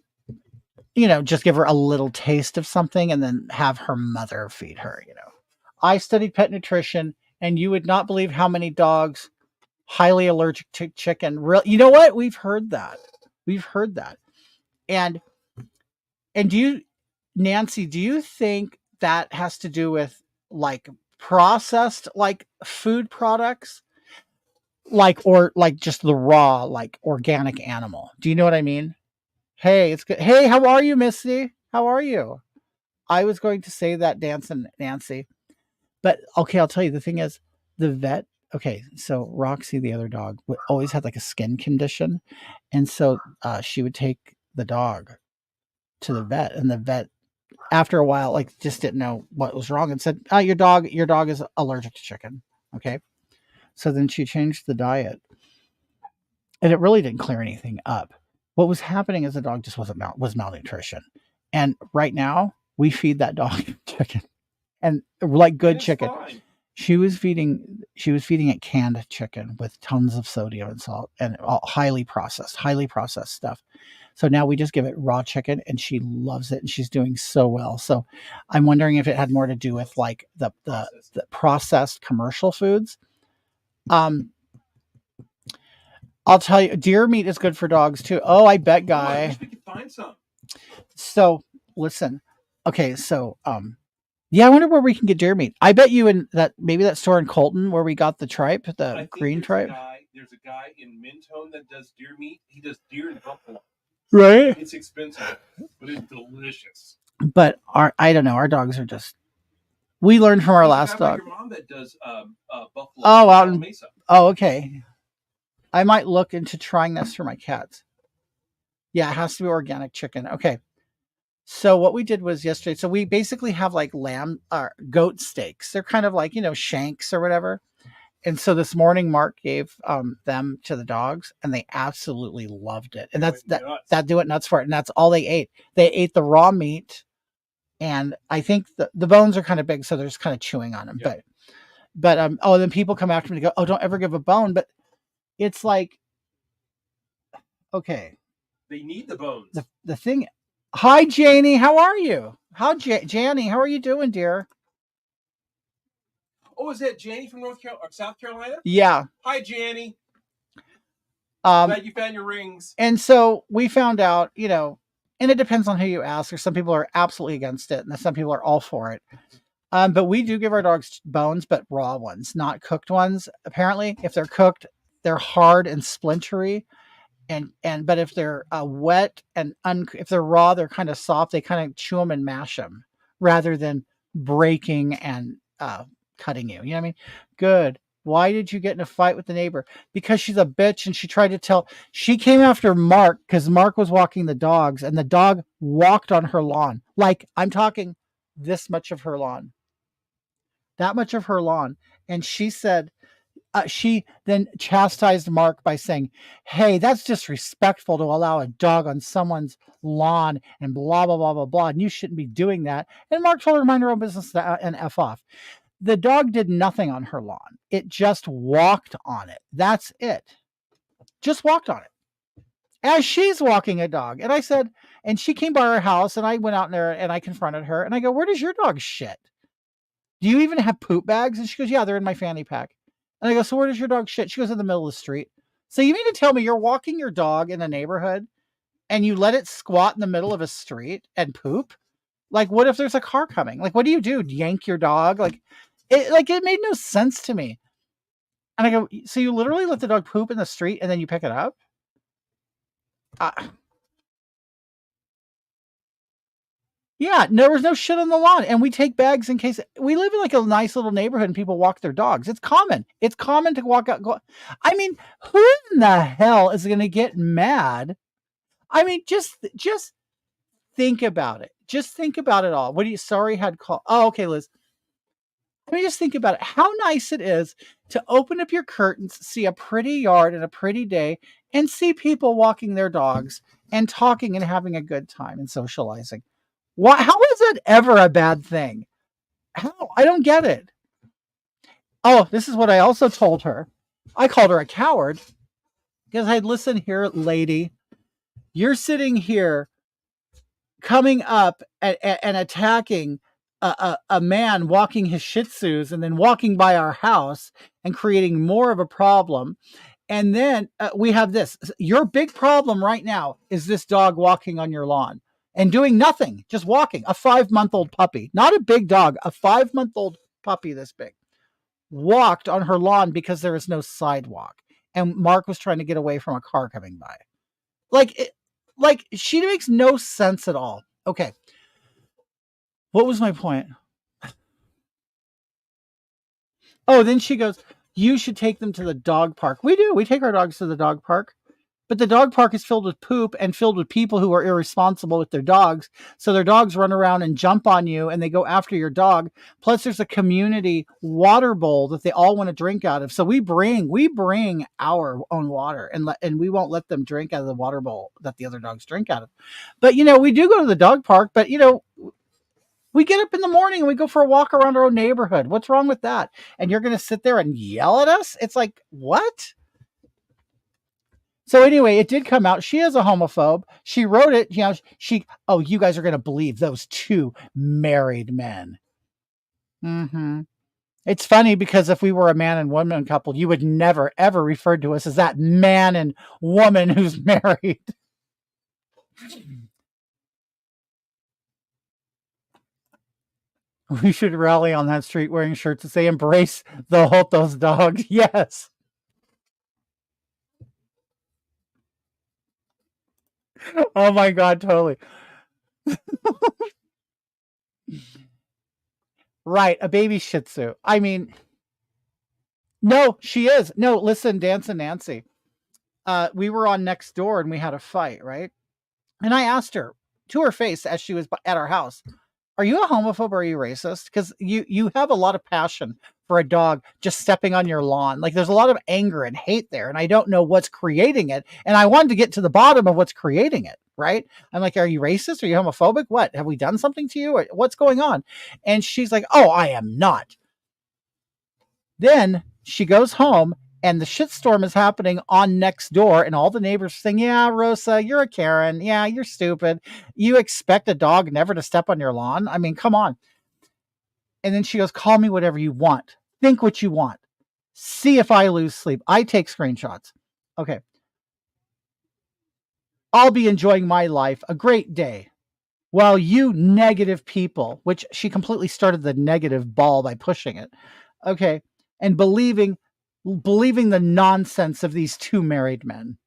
just give her a little taste of something and then have her mother feed her. I studied pet nutrition, and you would not believe how many dogs highly allergic to chicken. You know what? We've heard that. And Nancy, do you think that has to do with like processed, like food products, or just the raw, like organic animal? Do you know what I mean? Hey, it's good. Hey, how are you, Missy? How are you? I was going to say that, Nancy, but okay, I'll tell you, the thing is, the vet. Okay, so Roxy, the other dog, always had like a skin condition, and so she would take the dog to the vet, and the vet, after a while, like just didn't know what was wrong and said, "Oh, your dog is allergic to chicken." Okay, so then she changed the diet, and it really didn't clear anything up. What was happening is the dog just was malnutrition, and right now we feed that dog chicken, and like good chicken. Fine. She was feeding it canned chicken with tons of sodium and salt and all highly processed stuff. So now we just give it raw chicken, and she loves it, and she's doing so well. So I'm wondering if it had more to do with like the processed commercial foods. I'll tell you, deer meat is good for dogs too. Oh, I bet, Guy. I wish we could find some. So listen, okay, so yeah, I wonder where we can get deer meat. I bet you in that store in Colton where we got the tripe, the green tripe. There's a guy in Mentone that does deer meat. He does deer and buffalo. Right. It's expensive, but it's delicious. But I don't know. Our dogs are just. We learned from our last dog. Your mom that does buffalo. Oh, out in Mesa. Oh, okay. I might look into trying this for my cats. Yeah, it has to be organic chicken. Okay. So what we did was yesterday, so we basically have like lamb or goat steaks. They're kind of like, shanks or whatever. And so this morning, Mark gave them to the dogs, and they absolutely loved it. And that do it nuts for it. And that's all they ate. They ate the raw meat, and I think the bones are kind of big, so they're just kind of chewing on them. Yep. But then people come after me to go, "Oh, don't ever give a bone." But it's like, okay, they need the bones. The thing. Hi, Janie. How are you? Janie, how are you doing, dear? Oh, is that Janny from North Carolina or South Carolina? Yeah. Hi, Janny. Glad you found your rings. And so we found out, and it depends on who you ask. Or some people are absolutely against it, and some people are all for it. But we do give our dogs bones, but raw ones, not cooked ones. Apparently, if they're cooked, they're hard and splintery, but if they're wet and if they're raw, they're kind of soft. They kind of chew them and mash them rather than breaking and cutting you. You know what I mean? Good. Why did you get in a fight with the neighbor? Because she's a bitch, and she came after Mark because Mark was walking the dogs, and the dog walked on her lawn. Like, I'm talking this much of her lawn. That much of her lawn. And she said, she then chastised Mark by saying, hey, that's disrespectful to allow a dog on someone's lawn and blah, blah, blah, blah, blah. And you shouldn't be doing that. And Mark told her to mind her own business and F off. The dog did nothing on her lawn. It just walked on it. That's it. Just walked on it. As she's walking a dog. And I said, and she came by our house, and I went out there and I confronted her, and I go, where does your dog shit? Do you even have poop bags? And she goes, yeah, they're in my fanny pack. And I go, so where does your dog shit? She goes, in the middle of the street. So you mean to tell me you're walking your dog in a neighborhood and you let it squat in the middle of a street and poop? Like, what if there's a car coming? Like, what do? Yank your dog? It made no sense to me. And I go, so you literally let the dog poop in the street and then you pick it up? Yeah, there was no shit on the lawn. And we take bags in case we live in like a nice little neighborhood and people walk their dogs. It's common. It's common to walk out. I mean, who in the hell is going to get mad? I mean, just think about it. Just think about it all. Had call. Oh, okay, Liz. Let me just think about it. How nice it is to open up your curtains, see a pretty yard and a pretty day, and see people walking their dogs and talking and having a good time and socializing. How is it ever a bad thing? How? I don't get it. Oh, this is what I also told her. I called her a coward because I'd listen here, lady. You're sitting here coming up and attacking a man walking his Shih Tzus and then walking by our house and creating more of a problem. And then we have this. Your big problem right now is this dog walking on your lawn and doing nothing, just walking. A 5-month-old puppy, not a big dog, a 5-month-old puppy this big, walked on her lawn because there is no sidewalk. And Mark was trying to get away from a car coming by. She makes no sense at all. Okay. What was my point? Oh, then she goes, you should take them to the dog park. We do. We take our dogs to the dog park. But the dog park is filled with poop and filled with people who are irresponsible with their dogs. So their dogs run around and jump on you and they go after your dog. Plus there's a community water bowl that they all want to drink out of. So we bring our own water and we won't let them drink out of the water bowl that the other dogs drink out of. But, we do go to the dog park, but, we get up in the morning and we go for a walk around our own neighborhood. What's wrong with that? And you're going to sit there and yell at us? It's like, what? So anyway, it did come out. She is a homophobe. She wrote it, you guys are going to believe those two married men. Mm-hmm. It's funny because if we were a man and woman couple, you would never, ever refer to us as that man and woman who's married. We should rally on that street wearing shirts that say embrace the Jotos dogs. Yes. Oh my God, totally. Right, a baby Shih Tzu. I mean, no, she is. No, listen, Dancing Nancy. We were on Next Door and we had a fight, right? And I asked her to her face as she was at our house, are you a homophobe or are you racist? Because you have a lot of passion for a dog just stepping on your lawn. Like there's a lot of anger and hate there. And I don't know what's creating it. And I wanted to get to the bottom of what's creating it. Right. I'm like, are you racist? Are you homophobic? What? Have we done something to you? Or what's going on? And she's like, oh, I am not. Then she goes home and the shitstorm is happening on Next Door. And all the neighbors saying, yeah, Rosa, you're a Karen. Yeah, you're stupid. You expect a dog never to step on your lawn? I mean, come on. And then she goes, call me whatever you want. Think what you want. See if I lose sleep. I take screenshots. Okay. I'll be enjoying my life. A great day. While you negative people, which she completely started the negative ball by pushing it. Okay. And believing the nonsense of these two married men.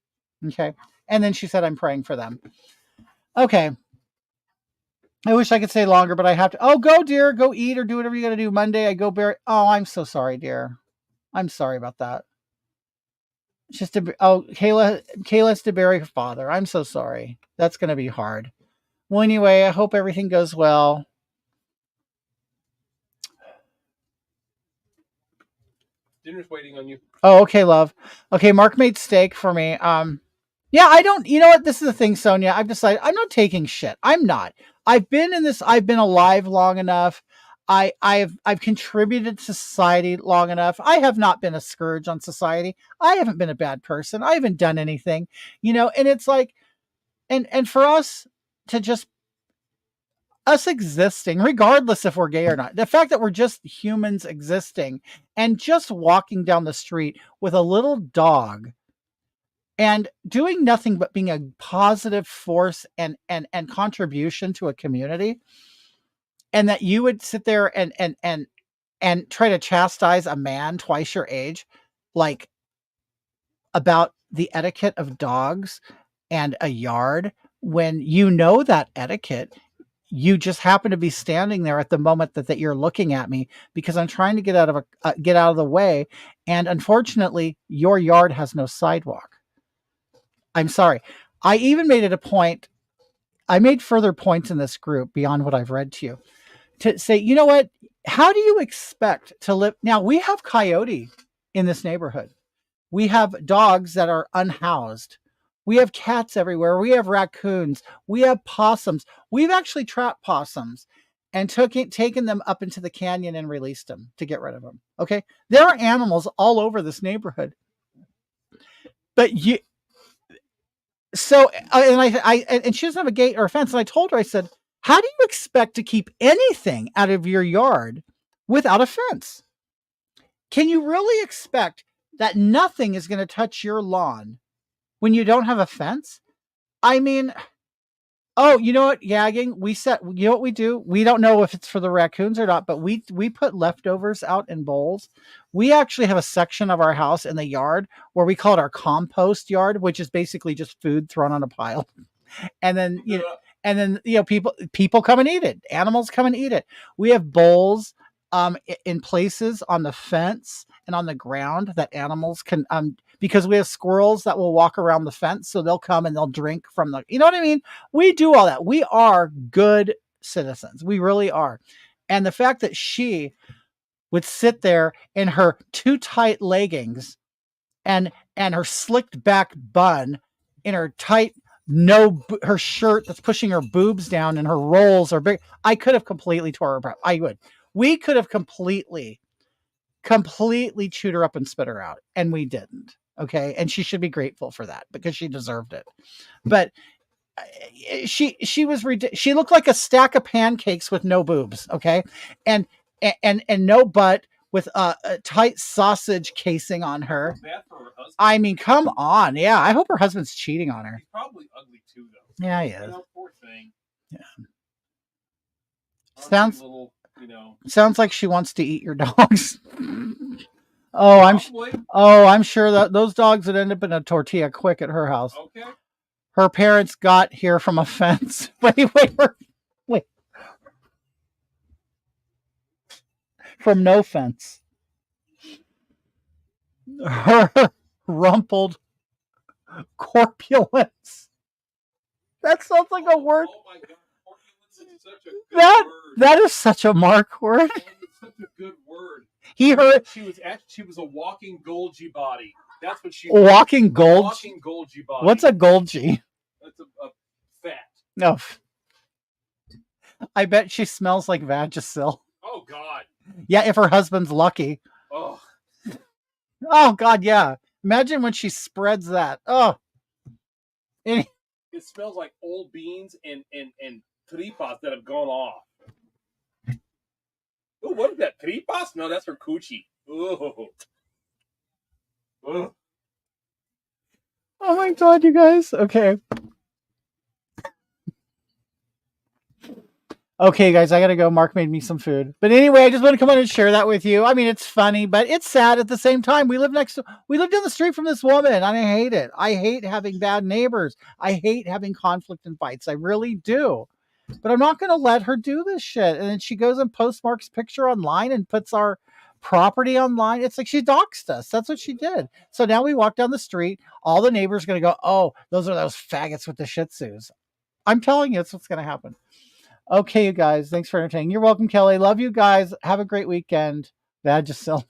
Okay. And then she said, I'm praying for them. Okay. I wish I could stay longer, but I have to. Oh, go, dear. Go eat or do whatever you got to do. Monday, I go bury. Oh, I'm so sorry, dear. I'm sorry about that. It's just Kayla has to bury her father. I'm so sorry. That's going to be hard. Well, anyway, I hope everything goes well. Dinner's waiting on you. Oh, okay, love. Okay, Mark made steak for me. Yeah, I don't. You know what? This is the thing, Sonia. I've decided I'm not taking shit. I'm not. I've been in this. I've been alive long enough. I've contributed to society long enough. I have not been a scourge on society. I haven't been a bad person. I haven't done anything. And it's like, and for us to just us existing, regardless if we're gay or not, the fact that we're just humans existing and just walking down the street with a little dog and doing nothing but being a positive force and contribution to a community, and that you would sit there and try to chastise a man twice your age, like about the etiquette of dogs and a yard, when you know that etiquette. You just happen to be standing there at the moment that you're looking at me because I'm trying to get out of the way, and unfortunately, your yard has no sidewalk. I'm sorry. I even made it a point. I made further points in this group beyond what I've read to you to say, you know what? How do you expect to live? Now, we have coyote in this neighborhood. We have dogs that are unhoused. We have cats everywhere. We have raccoons. We have possums. We've actually trapped possums and taken them up into the canyon and released them to get rid of them. Okay. There are animals all over this neighborhood. But and she doesn't have a gate or a fence. And I told her, I said, how do you expect to keep anything out of your yard without a fence? Can you really expect that nothing is going to touch your lawn when you don't have a fence? I mean, oh, you know what, Yagging? You know what we do? We don't know if it's for the raccoons or not, but we put leftovers out in bowls. We actually have a section of our house in the yard where we call it our compost yard, which is basically just food thrown on a pile. And then, people come and eat it. Animals come and eat it. We have bowls in places on the fence and on the ground that animals can because we have squirrels that will walk around the fence, so they'll come and they'll drink from you know what I mean? We do all that. We are good citizens. We really are. And the fact that she would sit there in her too tight leggings and her slicked back bun in her tight her shirt that's pushing her boobs down and her rolls are big. I could have completely tore her apart. We could have completely chewed her up and spit her out, and we didn't. Okay. And she should be grateful for that because she deserved it. But she looked like a stack of pancakes with no boobs. Okay. And no butt with a tight sausage casing on her. Bad for her husband. I mean, come on. Yeah. I hope her husband's cheating on her. He's probably ugly too, though. Yeah, he is. Poor thing. Yeah. Sounds like she wants to eat your dogs. I'm sure that those dogs would end up in a tortilla quick at her house. Okay. Her parents got here from a fence. Wait. From no fence. Her rumpled corpulence. That sounds like a word. Oh my God. Corpulence is such a good word. That is such a Mark word. It's such a good word. He heard she was a walking Golgi body. That's what she was. Walking Golgi? Walking Golgi body. What's a Golgi? That's a fat. No. I bet she smells like Vagisil. Oh God. Yeah, if her husband's lucky. Oh. Oh God, yeah. Imagine when she spreads that. Oh. It smells like old beans and tripas that have gone off. Oh, what is that? Tripas? No, that's her coochie. Ooh. Ooh. Oh my god, you guys. Okay. Okay, guys, I gotta go. Mark made me some food. But anyway, I just want to come on and share that with you. I mean, it's funny, but it's sad at the same time. We live down the street from this woman, and I hate it. I hate having bad neighbors. I hate having conflict and fights. I really do. But I'm not gonna let her do this shit. And then she goes and posts Mark's picture online and puts our property online. It's like she doxed us. That's what she did. So now we walk down the street. All the neighbors are gonna go, "Oh, those are those faggots with the Shih Tzus." I'm telling you, that's what's gonna happen. Okay, you guys. Thanks for entertaining. You're welcome, Kelly. Love you guys. Have a great weekend. Vagisil.